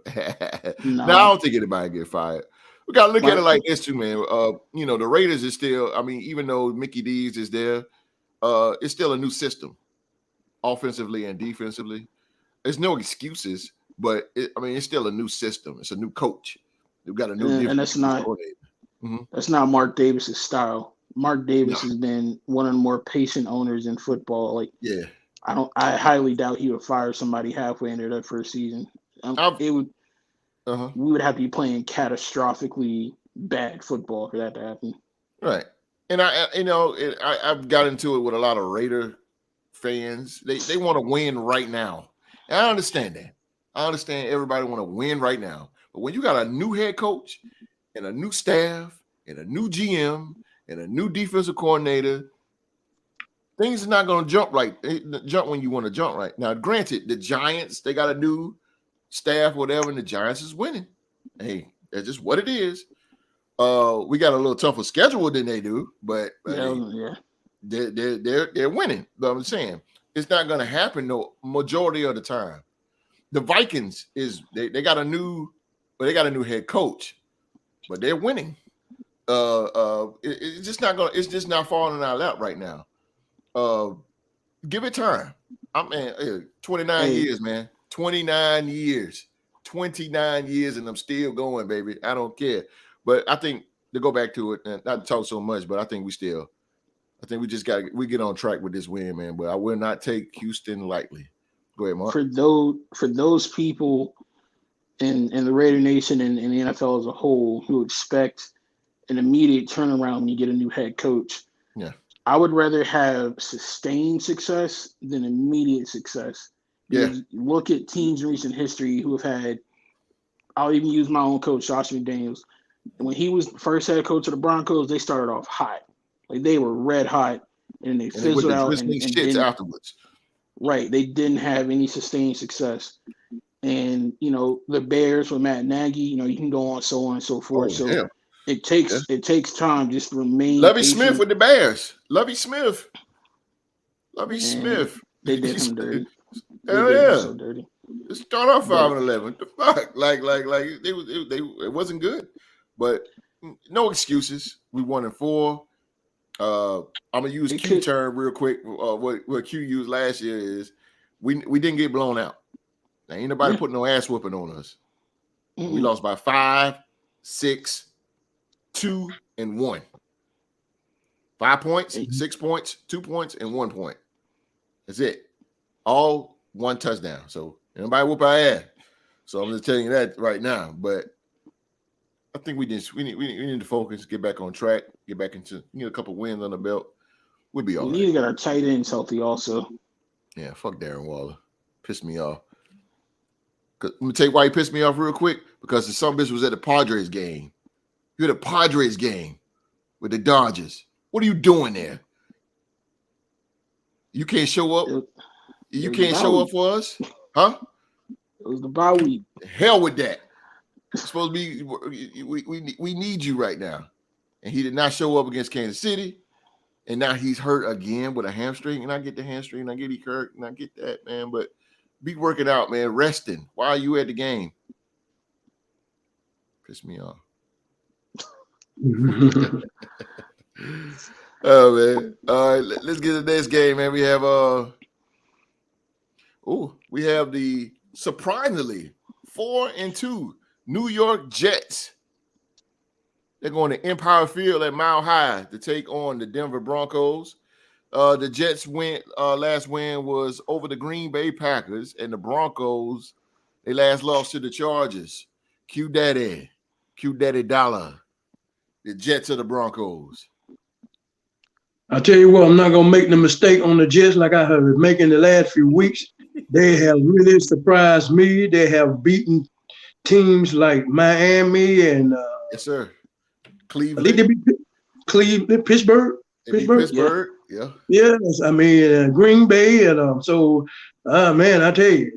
No, I don't think anybody get fired. We got to look at it like this too, man. The Raiders is still, I mean, even though Mickey D's is there, it's still a new system, offensively and defensively. There's no excuses, but it's still a new system. It's a new coach. We've got a new and that's not Mark Davis's style. Mark Davis has been one of the more patient owners in football. I highly doubt he would fire somebody halfway into their first season. We would have to be playing catastrophically bad football for that to happen. Right. And I've got into it with a lot of Raider fans. They want to win right now. And I understand that. I understand everybody want to win right now. But when you got a new head coach and a new staff and a new GM and a new defensive coordinator, things are not going to jump when you want to jump right. Now, granted, the Giants, they got a new staff, whatever, and the Giants is winning. Hey, that's just what it is. We got a little tougher schedule than they do, but they're winning. But I'm saying it's not going to happen no majority of the time. The Vikings they got a new head coach, but they're winning. It's just not falling in our lap right now. Give it time. 29 years, man. 29 years. 29 years, and I'm still going, baby. I don't care. But I think to go back to it, and not to talk so much, but I think we just we get on track with this win, man. But I will not take Houston lightly. Go ahead, Mark. For those people in the Raider Nation and the NFL as a whole who expect an immediate turnaround when you get a new head coach. Yeah. I would rather have sustained success than immediate success. Yeah. Look at teams in recent history who have had, I'll even use my own coach, Josh McDaniels. When he was first head coach of the Broncos, they started off hot. Like they were red hot, and they fizzled out and afterwards. Right. They didn't have any sustained success. And, the Bears with Matt Nagy, you can go on and so forth. It takes time just to remain. Lovie Smith with the Bears. Lovie Smith. They did him dirty. Hell yeah. So dirty. Just start off 5-11. The fuck? Like it wasn't good. But no excuses. We 1-4. I'm gonna use Q term real quick. What Q used last year is we didn't get blown out. Now ain't nobody putting no ass whooping on us. We lost by 5, 6, 2, and 1. 5 points, 6 points, 2 points, and 1 point. That's it. All one touchdown. So nobody whoop our ass. So I'm just telling you that right now. But I think we need to focus, get back on track, get back into a couple wins on the belt. We'll be all right. We need to get our tight ends healthy also. Yeah, fuck Darren Waller. Pissed me off. Let me tell you why he pissed me off real quick. Because the son bitch was at the Padres game. You're at the Padres game with the Dodgers. What are you doing there? You can't show up? You can't show up for us? Huh? It was the bye week. Hell with that. It's supposed to be we need you right now. And he did not show up against Kansas City. And now he's hurt again with a hamstring. And I get the hamstring, and I get he hurt, and I get that, man. But be working out, man, resting. Why are you at the game? Piss me off. Oh man. All right, let's get to the next game, man. We have the surprisingly 4-2 New York Jets. They're going to Empire Field at Mile High to take on the Denver Broncos. The Jets last win was over the Green Bay Packers, and the Broncos, they last lost to the Chargers. Q Daddy Dollar. The Jets or the Broncos. I tell you what, I'm not gonna make the mistake on the Jets like I have been making the last few weeks. They have really surprised me. They have beaten teams like Miami and yes, sir. I Cleveland. think they beat Cleveland, Pittsburgh. Pittsburgh. Yeah. Yes, I mean Green Bay, and man, I tell you,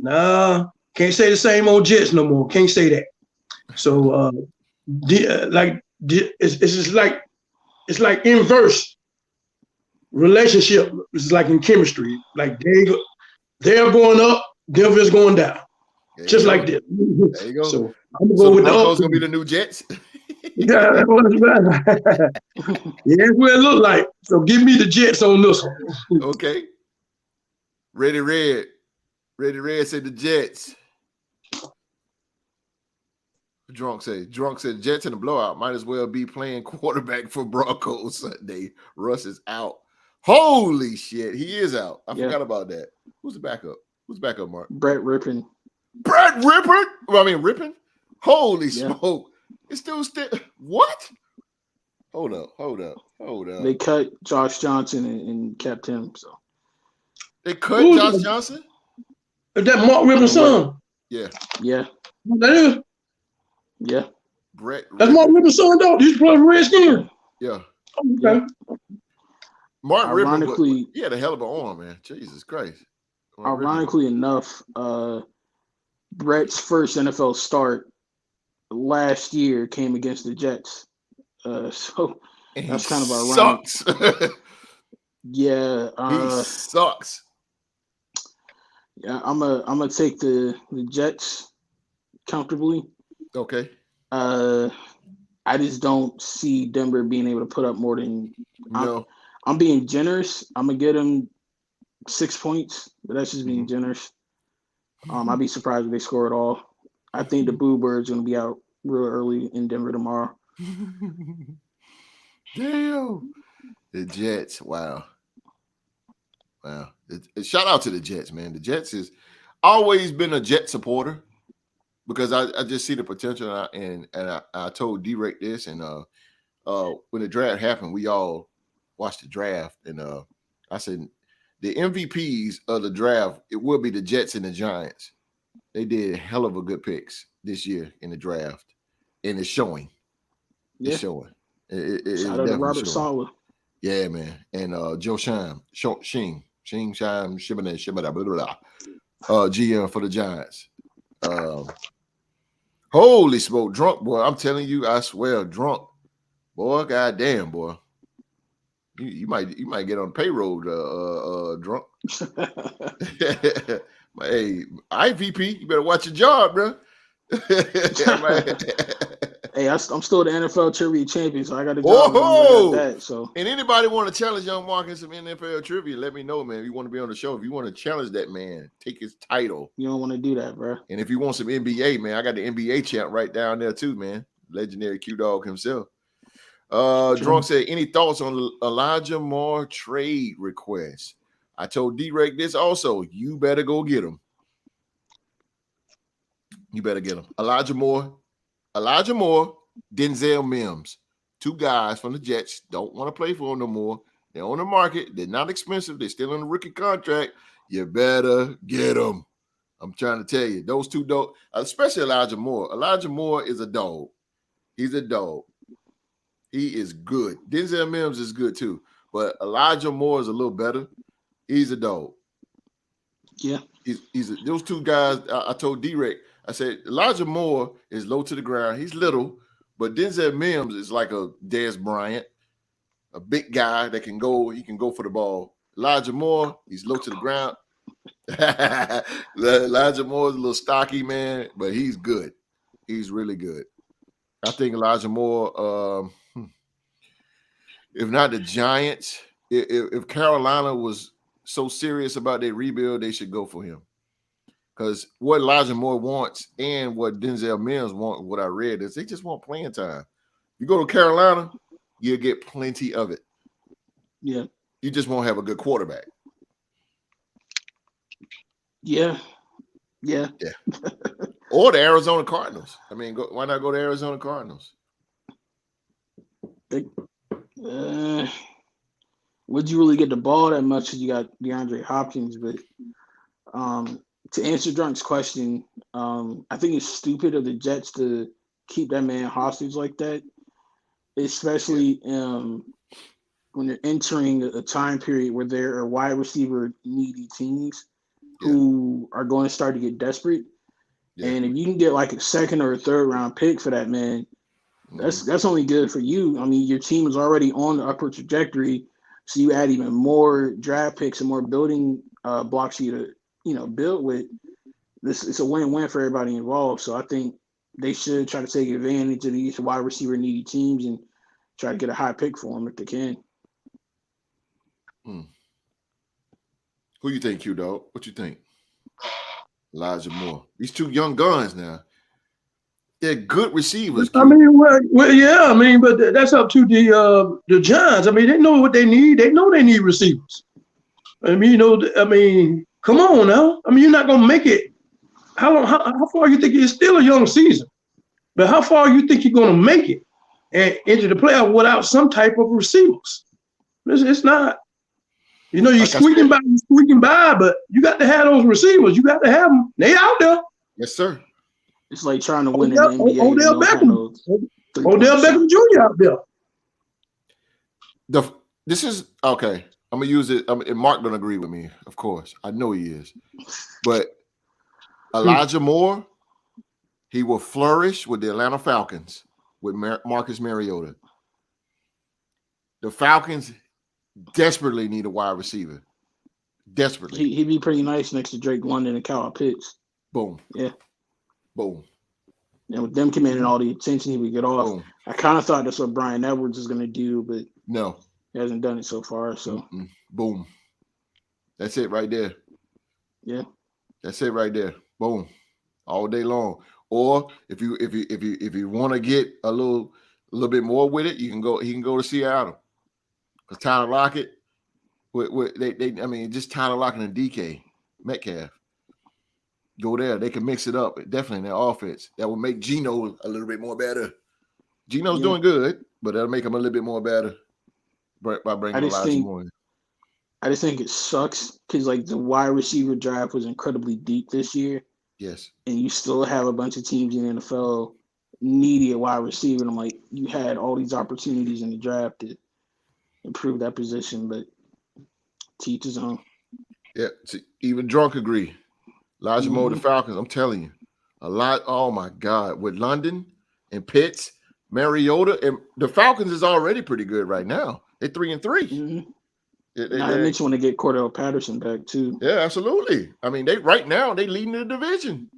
can't say the same old Jets no more. Can't say that. So, it's like inverse relationship. It's like in chemistry. Like they're going up, Denver's going down, just like this. There you go. So I'm gonna go with the Broncos gonna be the new Jets. Yeah, that's what it's about. Yeah, that's what it look like. So give me the Jets on this one. Okay. Ready Red said the Jets. Drunk said Jets in the blowout. Might as well be playing quarterback for Broncos Sunday. Russ is out. Holy shit, he is out. I forgot about that. Who's the backup? Who's the backup, Mark? Brett Rippon. Rippon? Holy smoke. It's still what? Hold up. They cut Josh Johnson and kept him. So they cut Josh Johnson? Is that Mark Rippon's son? Yeah. That is? Yeah. That's Mark Rippon's son, though. He's playing Redskins. Yeah. Okay. Mark Rippon, he had a hell of an arm, man. Jesus Christ. Ironically enough, Brett's first NFL start last year came against the Jets. So that's kind of ironic. Sucks. Yeah. He sucks. Yeah, I'm gonna take the Jets comfortably. Okay. I just don't see Denver being able to put up more than. No. I'm being generous. I'm gonna get them 6 points, but that's just being generous. I'd be surprised if they score at all. I think the Boo Bird's gonna be out real early in Denver tomorrow. Damn. The Jets. Wow. Shout out to the Jets, man. The Jets has always been a Jet supporter because I just see the potential, and I told D-Rake this, and when the draft happened, we all watched the draft, and I said the MVPs of the draft, it will be the Jets and the Giants. They did a hell of a good picks this year in the draft, and it's showing. It's showing. Shout out to Robert Saleh. Yeah, man. And Joe Shine, Shibana, blah, blah, blah. GM for the Giants. Holy smoke, drunk boy. I'm telling you, I swear, drunk. Boy, goddamn, boy. You might get on payroll, drunk. Hey, IVP, you better watch your job, bro. Hey, I'm still the NFL trivia champion, so I got to go. That. So, and anybody want to challenge Young Mark in some NFL trivia? Let me know, man. If you want to be on the show, if you want to challenge that man, take his title. You don't want to do that, bro. And if you want some NBA, man, I got the NBA champ right down there too, man. Legendary Q Dog himself. Drunk said, any thoughts on Elijah Moore trade request? I told D-Rake this also. You better go get him. You better get him. Elijah Moore, Denzel Mims. Two guys from the Jets don't want to play for him no more. They're on the market. They're not expensive. They're still on the rookie contract. You better get them. I'm trying to tell you. Those two don't, especially Elijah Moore. Elijah Moore is a dog. He's a dog. He is good. Denzel Mims is good too. But Elijah Moore is a little better. He's a dog. Yeah. Those two guys, I told D-Rake, I said, Elijah Moore is low to the ground. He's little, but Denzel Mims is like a Dez Bryant, a big guy that can go. He can go for the ball. Elijah Moore, he's low to the ground. Elijah Moore is a little stocky, man, but he's good. He's really good. I think Elijah Moore, if not the Giants, if Carolina was so serious about their rebuild, they should go for him. Because what Elijah Moore wants and what Denzel Mims want, what I read, is they just want playing time. You go to Carolina, you'll get plenty of it. Yeah. You just won't have a good quarterback. Yeah. Or the Arizona Cardinals. I mean, why not go to Arizona Cardinals? Would you really get the ball that much? You got DeAndre Hopkins, but to answer Drunk's question, I think it's stupid of the Jets to keep that man hostage like that, especially when they're entering a time period where there are wide receiver needy teams who are going to start to get desperate. Yeah. And if you can get like a second or a third round pick for that man, that's only good for you. I mean, your team is already on the upward trajectory, so you add even more draft picks and more building blocks for you to build with. It's a win-win for everybody involved. So I think they should try to take advantage of these wide receiver needy teams and try to get a high pick for them if they can. Who you think, Q-Dog? What you think? Elijah Moore. These two young guns now. They're good receivers. I mean, well, yeah. I mean, but that's up to the Giants. I mean, they know what they need. They know they need receivers. I mean, come on now. I mean, you're not gonna make it. How far you think it's still a young season? But how far you think you're gonna make it and into the playoff without some type of receivers? It's not. You're squeaking by, but you got to have those receivers. You got to have them. They out there. Yes, sir. It's like trying to win in the NBA. Odell Beckham Jr. out there. This is okay. I'm gonna use it. And Mark don't agree with me, of course. I know he is, but Elijah Moore, he will flourish with the Atlanta Falcons with Marcus Mariota. The Falcons desperately need a wide receiver. Desperately. He'd be pretty nice next to Drake London and Kyle Pitts. Boom. Yeah. Boom. And with them commanding all the attention he would get off, Boom. I kind of thought that's what Brian Edwards is going to do, but no, he hasn't done it so far. So, boom. That's it right there. Yeah. That's it right there. Boom. All day long. Or if you want to get a little bit more with it, he can go to Seattle. Because Tyler Lockett, just Tyler Lockett and DK Metcalf. Go there. They can mix it up. Definitely in their offense. That will make Geno a little bit more better. Geno's doing good, but that'll make him a little bit more better by bringing Elijah Moore in. I just think it sucks because the wide receiver draft was incredibly deep this year. Yes. And you still have a bunch of teams in the NFL needy a wide receiver. And I'm like, you had all these opportunities in the draft to improve that position, but to each his own. Yeah, even Drunk agree. Elijah Moore, the Falcons, I'm telling you, a lot. Oh my God, with London and Pitts, Mariota, and the Falcons is already pretty good right now. They're 3-3. Mm-hmm. I mentioned want to get Cordell Patterson back too. Yeah, absolutely. I mean, right now they leading the division.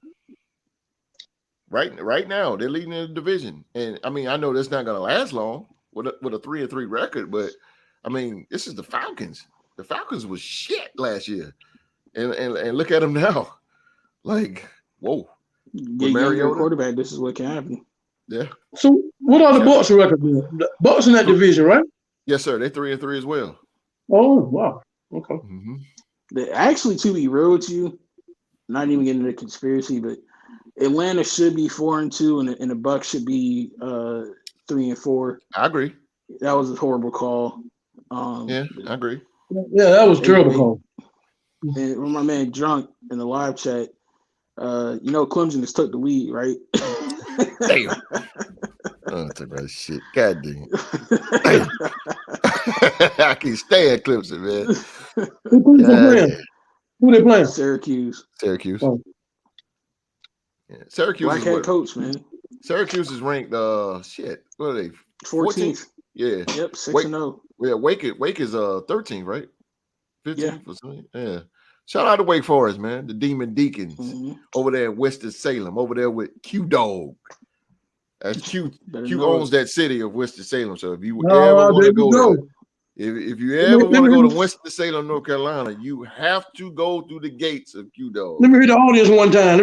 Right now they're leading the division, and I mean I know that's not going to last long with a 3-3 record, but I mean this is the Falcons. The Falcons was shit last year, and look at them now. Like, whoa. Get your quarterback, this is what can happen. Yeah. So what are the Bucs record? The Bucs in that division, right? Yes, sir. They're 3-3 as well. Oh, wow. Okay. Mm-hmm. Actually, to be real with you, not even getting into the conspiracy, but Atlanta should be 4-2 and the Bucs should be 3-4. I agree. That was a horrible call. I agree. Yeah, that was terrible call. And when my man Drunk in the live chat, Clemson just took the lead, right? Damn. Talk about shit. God damn. I can't stand Clemson, man. Who they playing? Syracuse. Oh. Yeah. Syracuse. Black head coach, man. Syracuse is ranked. What are they? 14th. Yeah. Yep. 6-0. Yeah. Wake is 13th, right? 15th or something. Yeah. Shout out to Wake Forest, man. The Demon Deacons over there in Winston-Salem, over there with Q-Dog. That's Q. Q owns that city of Winston-Salem. So if you ever want to go there, if you ever want to go to Winston-Salem, North Carolina, you have to go through the gates of Q-Dog. Let me hear the audience one time.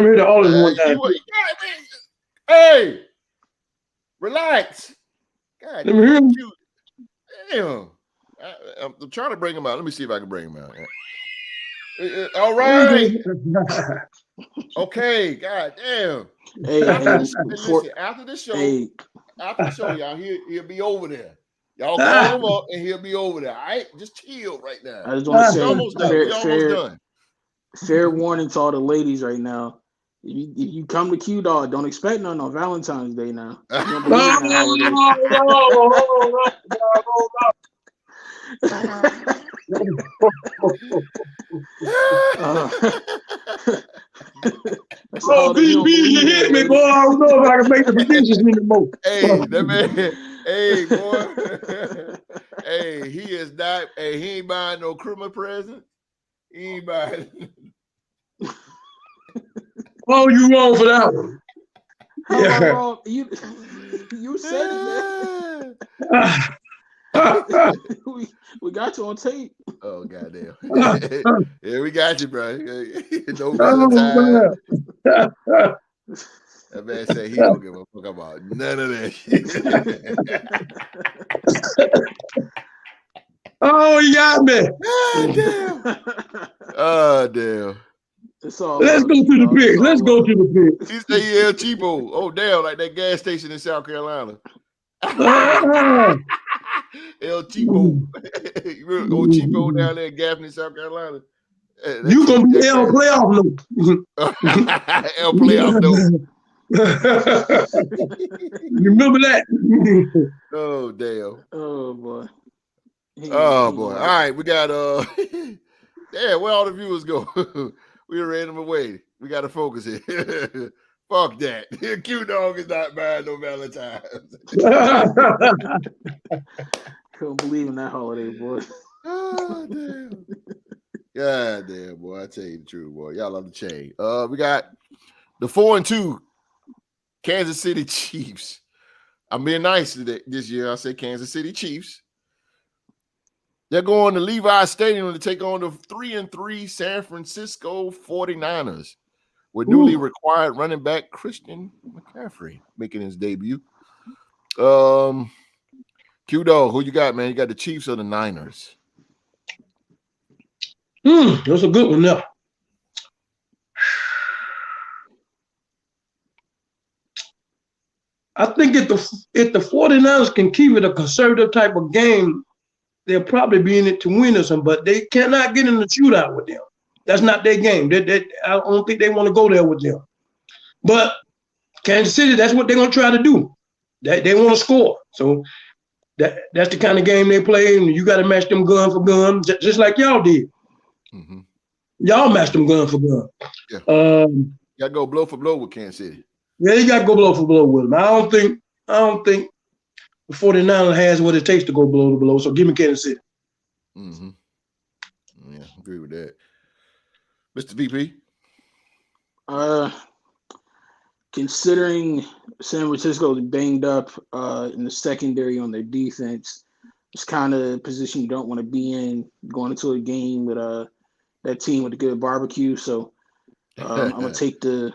Hey, relax. God, let me hear him. Damn. I'm trying to bring him out. Let me see if I can bring him out. All right. Okay. God damn. Hey, after the show, y'all, he'll be over there. Y'all call him up and he'll be over there. All right, just chill right now. I just want to say, almost done. We almost done. Fair warning to all the ladies right now. If you come to Q Dog, don't expect nothing on Valentine's Day now. Oh, BB, you hit me, boy. I don't know if I can make the predictions anymore. Hey, that man. Hey, boy. Hey, he is not. Hey, he ain't buying no Christmas present. He ain't buying. Oh, you wrong for that one. How am I wrong? You said it, man. we got you on tape. Oh, goddamn. Yeah, we got you, bro. No Valentine. That man said he don't give a fuck about none of that shit. Oh, you got me. Oh, damn. Oh, damn. Let's go to the picks. Let's go to the picks. He said he El Cheapo. Oh, damn, like that gas station in South Carolina. El Cheapo. You remember old Cheapo down there in Gaffney, South Carolina? You gonna be El Playoff Loop. El Playoff Loop. You remember that? Oh, damn. Oh, boy. Oh, boy. All right, we got yeah, where all the viewers go? We ran them away. We got to focus here. Fuck that. Q Dog is not buying no Valentine's. Couldn't believe in that holiday, boy. Oh, damn. God damn, boy. I tell you the truth, boy. Y'all love the chain. We got the 4-2 Kansas City Chiefs. I'm being nice this year. I say Kansas City Chiefs. They're going to Levi Stadium to take on the 3-3 San Francisco 49ers with newly required running back Christian McCaffrey making his debut. Q-Dog, who you got, man? You got the Chiefs or the Niners? That's a good one now. I think if the 49ers can keep it a conservative type of game, they'll probably be in it to win or something, but they cannot get in the shootout with them. That's not their game. I don't think they want to go there with them. But Kansas City, that's what they're going to try to do. They want to score. So that's the kind of game they play, and you got to match them gun for gun, just like y'all did. Mm-hmm. Y'all matched them gun for gun. Yeah. You got to go blow for blow with Kansas City. Yeah, you got to go blow for blow with them. I don't think the 49ers has what it takes to go blow to blow, so give me Kansas City. Mm-hmm. Yeah, agree with that. Mr. VP? Considering San Francisco is banged up in the secondary on their defense, it's kind of a position you don't want to be in going into a game with that team with a good barbecue. So I'm going to take the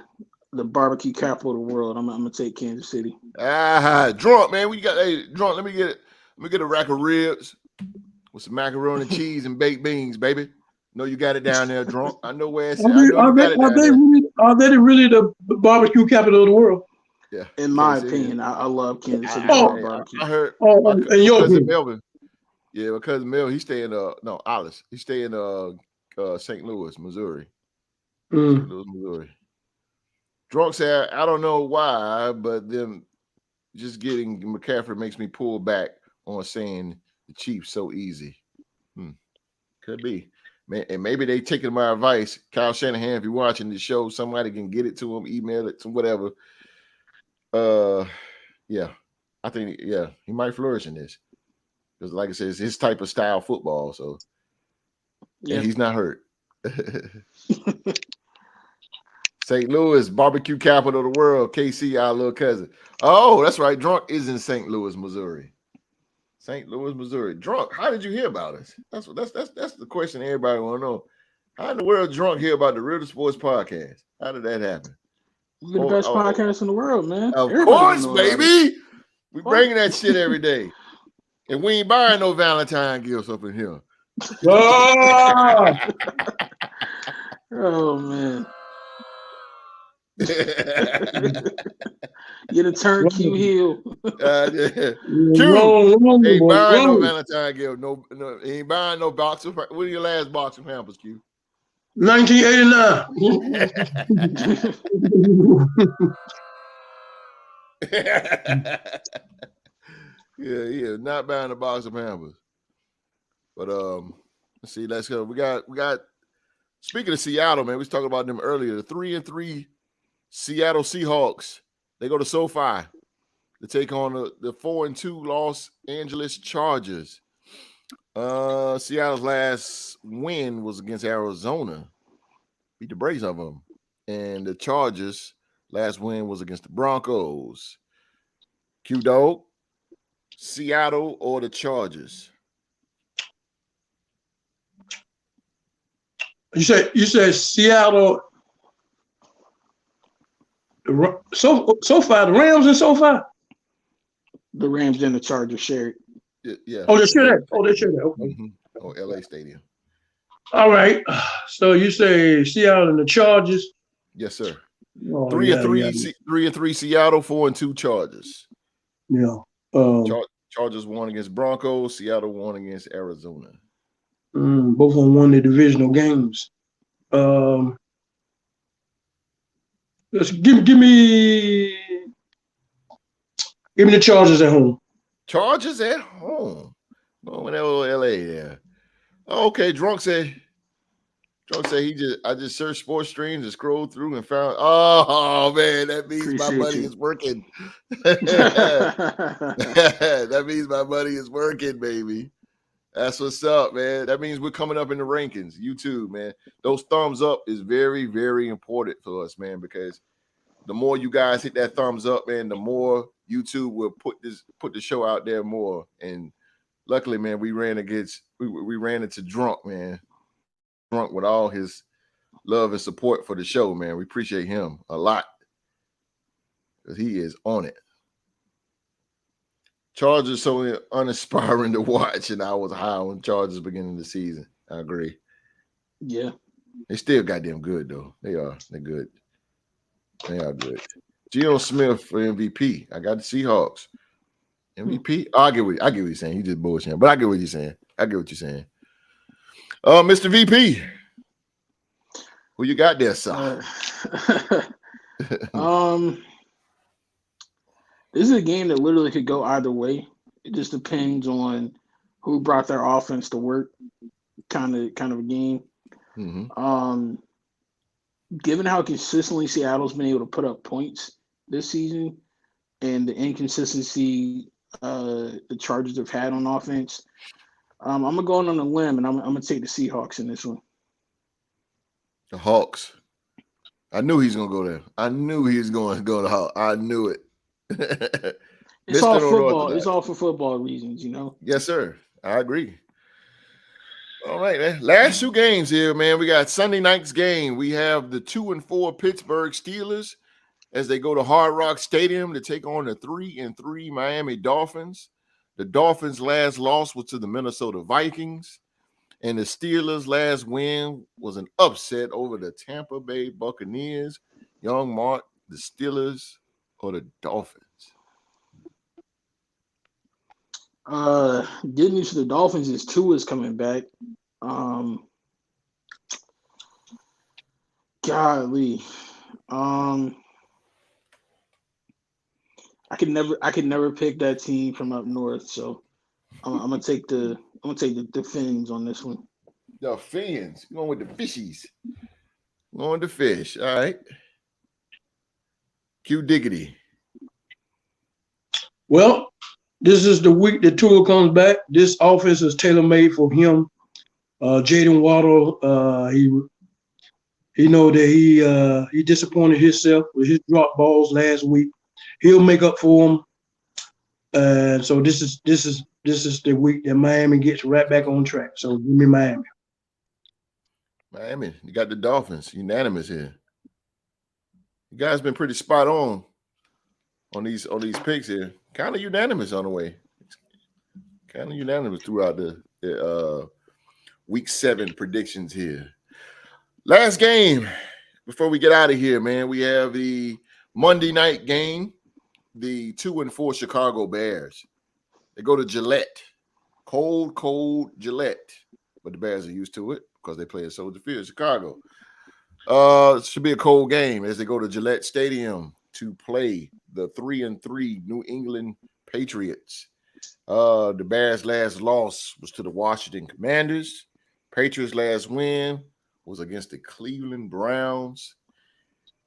barbecue capital of the world. I'm going to take Kansas City. Drunk, man. We got drunk. Let me get a rack of ribs with some macaroni and cheese and baked beans, baby. No, you got it down there, drunk. I know where it's at. Are they really the barbecue capital of the world? Yeah. In my opinion, I love Kansas City barbecue. I heard. And your cousin Melvin. Yeah, my cousin Melvin. He stay in Alice. He stay in St. Louis, Missouri. St. Louis, Missouri. Drunk said, I don't know why, but them just getting McCaffrey makes me pull back on saying the Chiefs so easy. Could be. And maybe they taking my advice. Kyle Shanahan, if you're watching the show, somebody can get it to him, email it to whatever. Yeah. I think, he might flourish in this. Because like I said, it's his type of style football. So, and he's not hurt. St. Louis, barbecue capital of the world. KC, our little cousin. Oh, that's right. Drunk is in St. Louis, Missouri. St. Louis, Missouri. Drunk, how did you hear about us? That's the question everybody want to know. How in the world Drunk hear about the Real Sports Podcast? How did that happen? We're the best podcast in the world, man. Of course, baby. We bringing that shit every day. And we ain't buying no Valentine gifts up in here. Oh, Oh man. Get a turn Q heel. Yeah. wrong, Ain't boy, buying no wrong. Valentine gift. No, ain't buying no box of. What are your last box of Pampers, Q? 1989. Yeah, not buying a box of Pampers. But let's see, let's go. We got. Speaking of Seattle, man, we was talking about them earlier. The 3-3 Seattle Seahawks. They go to SoFi to take on the 4-2 Los Angeles Chargers. Seattle's last win was against Arizona. Beat the brakes of them. And the Chargers' last win was against the Broncos. Q-Dog, Seattle or the Chargers? You said Seattle. So far, the Rams and SoFi. The Rams and the Chargers shared. Yeah. Oh, they share that. Okay. Mm-hmm. Oh, LA Stadium. All right. So you say Seattle and the Chargers. Yes, sir. Oh, 3-3 3-3 Seattle, 4-2 Chargers. Yeah. Chargers won against Broncos. Seattle won against Arizona. Both on won the divisional games. Let's give me the Chargers at home. Chargers at home. Oh, in LA there. Okay, Drunk said I just searched sports streams and scrolled through and found. Oh man, that means my money is working. That means my money is working, baby. That's what's up, man. That means we're coming up in the rankings. You too, man. Those thumbs up is very, very important for us, man, because the more you guys hit that thumbs up, man, the more YouTube will put the show out there more. And luckily, man, we ran into Drunk, man. Drunk with all his love and support for the show, man. We appreciate him a lot because he is on it. Chargers so uninspiring to watch, and I was high on Chargers beginning of the season. I agree. Yeah. They still goddamn good, though. They are. They're good. They are good. Geno Smith for MVP. I got the Seahawks. MVP? Oh, I get what you're saying. You just bullshitting. But I get what you're saying. Mr. VP. Who you got there, sir? This is a game that literally could go either way. It just depends on who brought their offense to work. Kind of a game. Mm-hmm. Given how consistently Seattle's been able to put up points this season and the inconsistency the Chargers have had on offense, I'm gonna go on a limb and I'm gonna take the Seahawks in this one. The Hawks. I knew he's gonna go there. I knew he was going to go to Hawks. I knew it. It's all football. It's all for football reasons, you know. Yes, sir. I agree. All right, man. Last two games here, man. We got Sunday night's game. We have the 2-4 Pittsburgh Steelers as they go to Hard Rock Stadium to take on the 3-3 Miami Dolphins. The Dolphins' last loss was to the Minnesota Vikings, and the Steelers' last win was an upset over the Tampa Bay Buccaneers. Young Mark, the Steelers or the Dolphins? Good news for the Dolphins is Tua's coming back. Golly. I could never pick that team from up north, so I'm gonna take the Fins on this one. The Fins going with the fishies, going with the fish. All right, Q Diggity. Well, this is the week that Tua comes back. This offense is tailor made for him. Jaden Waddle, he know that he disappointed himself with his drop balls last week. He'll make up for them. So this is the week that Miami gets right back on track. So give me Miami. Miami, you got the Dolphins, unanimous here. You guys been pretty spot on these picks here. Kind of unanimous on the way. Kind of unanimous throughout the week 7 predictions here. Last game before we get out of here, man. We have the Monday night game. The 2-4 Chicago Bears. They go to Gillette. Cold Gillette. But the Bears are used to it because they play at Soldier Field, Chicago. It should be a cold game as they go to Gillette Stadium to play the 3-3 New England Patriots. The Bears' last loss was to the Washington Commanders. Patriots' last win was against the Cleveland Browns.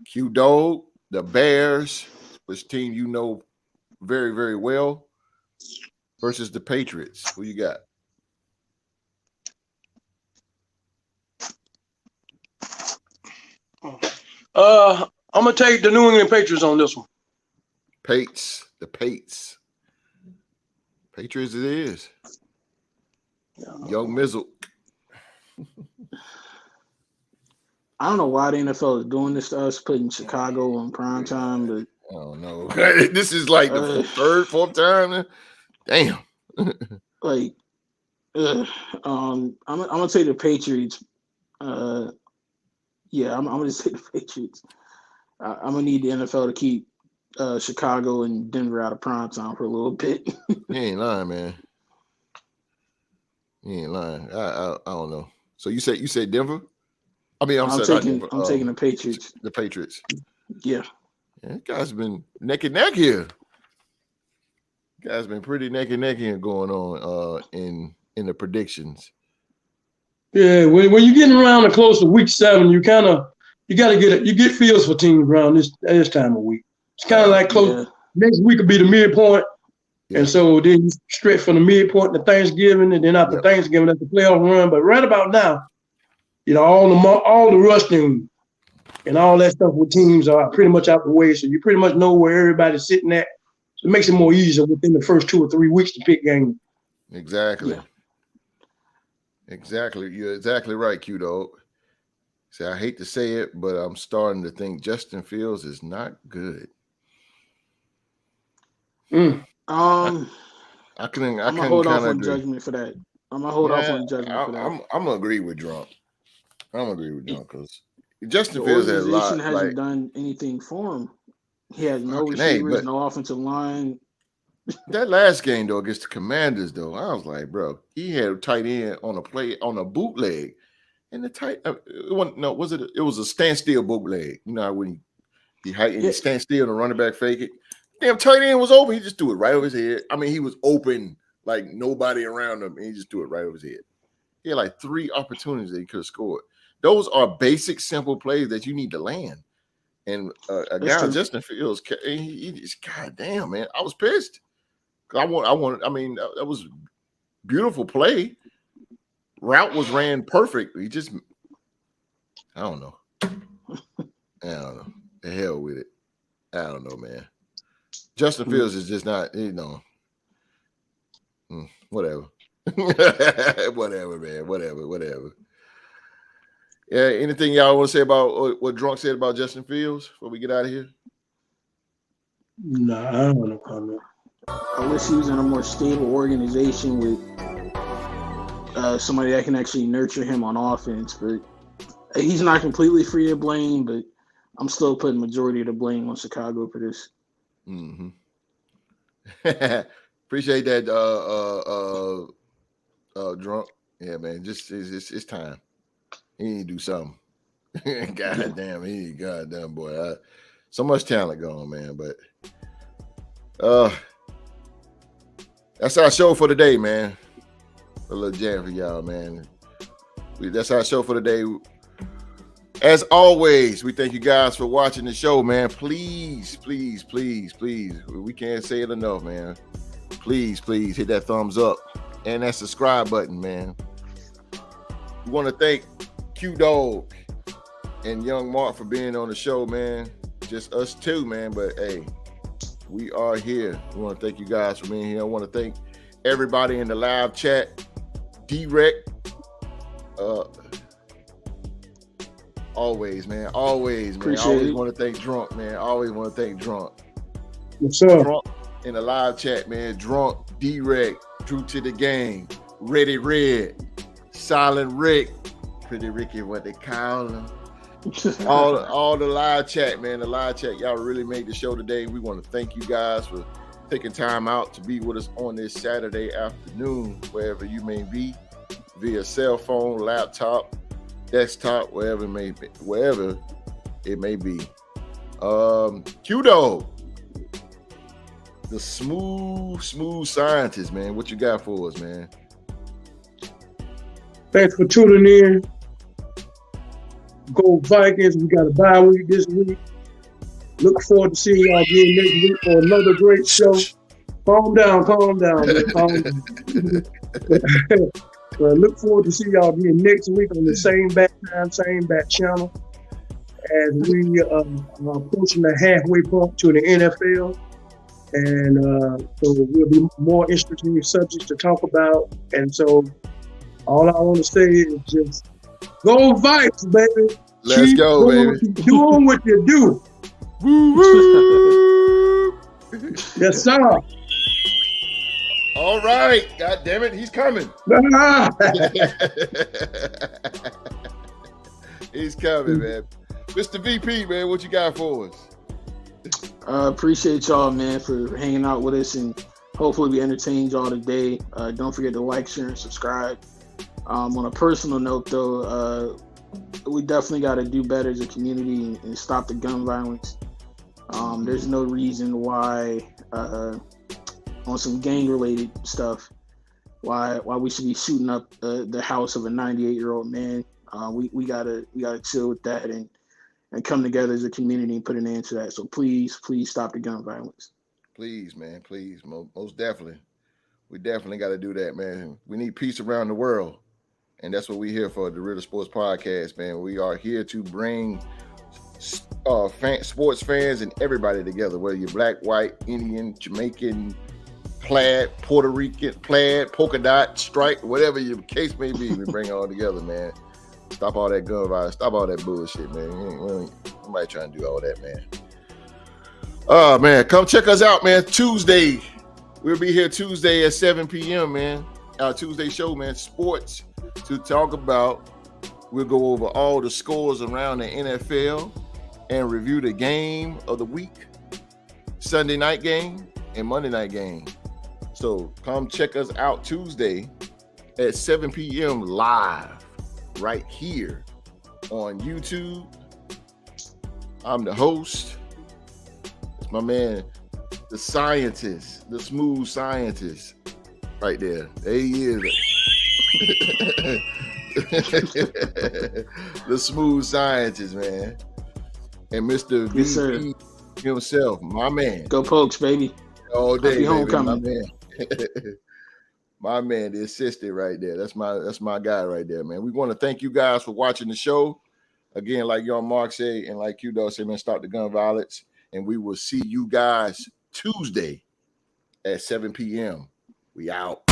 Q-Dog, the Bears, which team you know very, very well, versus the Patriots. Who you got? I'm gonna take the New England Patriots on this one. The Patriots it is. Young Mizzle. I don't know why the NFL is doing this to us, putting Chicago on prime time, but I don't know. This is like the fourth time. Damn. I'm gonna take the Patriots. Yeah, I'm gonna take the Patriots. I'm gonna need the NFL to keep Chicago and Denver out of prime time for a little bit. You ain't lying, man. You ain't lying. I don't know. So you said Denver? I mean, I'm taking the Patriots. The Patriots. Yeah. This guy's been neck and neck here. Guys been pretty neck and neck here going on in the predictions. Yeah, when you're getting around to close to week 7, you get feels for teams around this time of week. It's kind of like close. Yeah. Next week will be the midpoint, and so then you stretch from the midpoint to Thanksgiving, and then after Thanksgiving, that's the playoff run. But right about now, all the rusting and all that stuff with teams are pretty much out the way, so you pretty much know where everybody's sitting at. So it makes it more easier within the first 2 or 3 weeks to pick games. Exactly. Yeah. Exactly. You're exactly right, Q-Dog. See, I hate to say it, but I'm starting to think Justin Fields is not good. I'm gonna hold off on judgment for that. I'm gonna hold off on judgment for that. I'm gonna agree with Drunk. Because Justin Fields has a lot. Hasn't done anything for him. He has no receivers, no offensive line. That last game though against the Commanders though, I was like, bro, he had a tight end on a play on a bootleg, and the tight it was a standstill bootleg. You know when he stand still and the running back fake it. Damn, tight end was open. He just threw it right over his head. I mean, he was open like nobody around him, and he just threw it right over his head. He had like 3 opportunities that he could have scored. Those are basic, simple plays that you need to land. And a guy Justin Fields, he just goddamn man, I was pissed. I mean, that was beautiful play. Route was ran perfect. He just, I don't know. The hell with it. I don't know, man. Justin Fields is just not, whatever. Whatever, man. Whatever. Yeah, anything y'all want to say about what Drunk said about Justin Fields before we get out of here? No, I don't want to comment. I wish he was in a more stable organization with somebody that can actually nurture him on offense. But he's not completely free of blame, but I'm still putting majority of the blame on Chicago for this. Mm-hmm. Appreciate that, Drunk. Yeah, man, just it's time. He need to do something. Goddamn boy. So much talent going, man. But that's our show for today, man. A little jam for y'all, man. That's our show for today. As always, we thank you guys for watching the show, man. Please. We can't say it enough, man. Please hit that thumbs up and that subscribe button, man. We want to thank Q-Dog and Young Mark for being on the show, man. Just us two, man. But hey, we are here. We want to thank you guys for being here. I want to thank everybody in the live chat. Direct. Always, man. Appreciate I always it. want to thank Drunk, man. What's up? Drunk in the live chat, man. Drunk, Direct, True to the game. Ready Red. Silent Rick. Pretty Ricky, what they call him. all the live chat, man. The live chat, y'all really made the show today. We want to thank you guys for taking time out to be with us on this Saturday afternoon, wherever you may be, via cell phone, laptop, desktop, wherever it may be. Q-Dog, the smooth scientist, man. What you got for us, man? Thanks for tuning in. Go Vikings. We got a bye week this week. Look forward to seeing y'all again next week for another great show. Calm down, man. Calm down. Look forward to see y'all again next week on the same bat time, same bat channel, as we are approaching the halfway point to the NFL. And so there'll be more interesting subjects to talk about. And so all I want to say is just go Vikes, baby. Let's Keep go, baby. Doing what you do. Woo, woo. Yes, sir. All right. God damn it. He's coming. He's coming, man. Mr. VP, man, what you got for us? Appreciate y'all, man, for hanging out with us, and hopefully we entertained y'all today. Don't forget to like, share, and subscribe. On a personal note, though, we definitely got to do better as a community and stop the gun violence. There's no reason why, on some gang-related stuff, why we should be shooting up the house of a 98-year-old man. We gotta chill with that and come together as a community and put an end to that. So please stop the gun violence. Please, man, please, most definitely. We definitely got to do that, man. We need peace around the world. And that's what we're here for, the Real Sports Podcast, man. We are here to bring sports fans and everybody together, whether you're black, white, Indian, Jamaican, plaid, Puerto Rican, plaid, polka dot, stripe, whatever your case may be. We bring it all together, man. Stop all that gun violence. Stop all that bullshit, man. Nobody trying to do all that, man. Oh, man. Come check us out, man. Tuesday. We'll be here Tuesday at 7 p.m., man. Our Tuesday show, man. Sports to talk about. We'll go over all the scores around the NFL and review the game of the week, Sunday night game and Monday night game. So come check us out Tuesday at 7 p.m. live right here on YouTube. I'm the host. It's my man, the scientist, the smooth scientist right there. There he is. The smooth scientist, man. And Mr. Yes, VP himself, my man. Go Pokes, baby. All day, baby, homecoming. my man. My man, the assistant right there. That's my guy right there, man. We want to thank you guys for watching the show. Again, like Young Mark said, and like Q-Dog said, man, stop the gun violence. And we will see you guys Tuesday at 7 p.m. We out.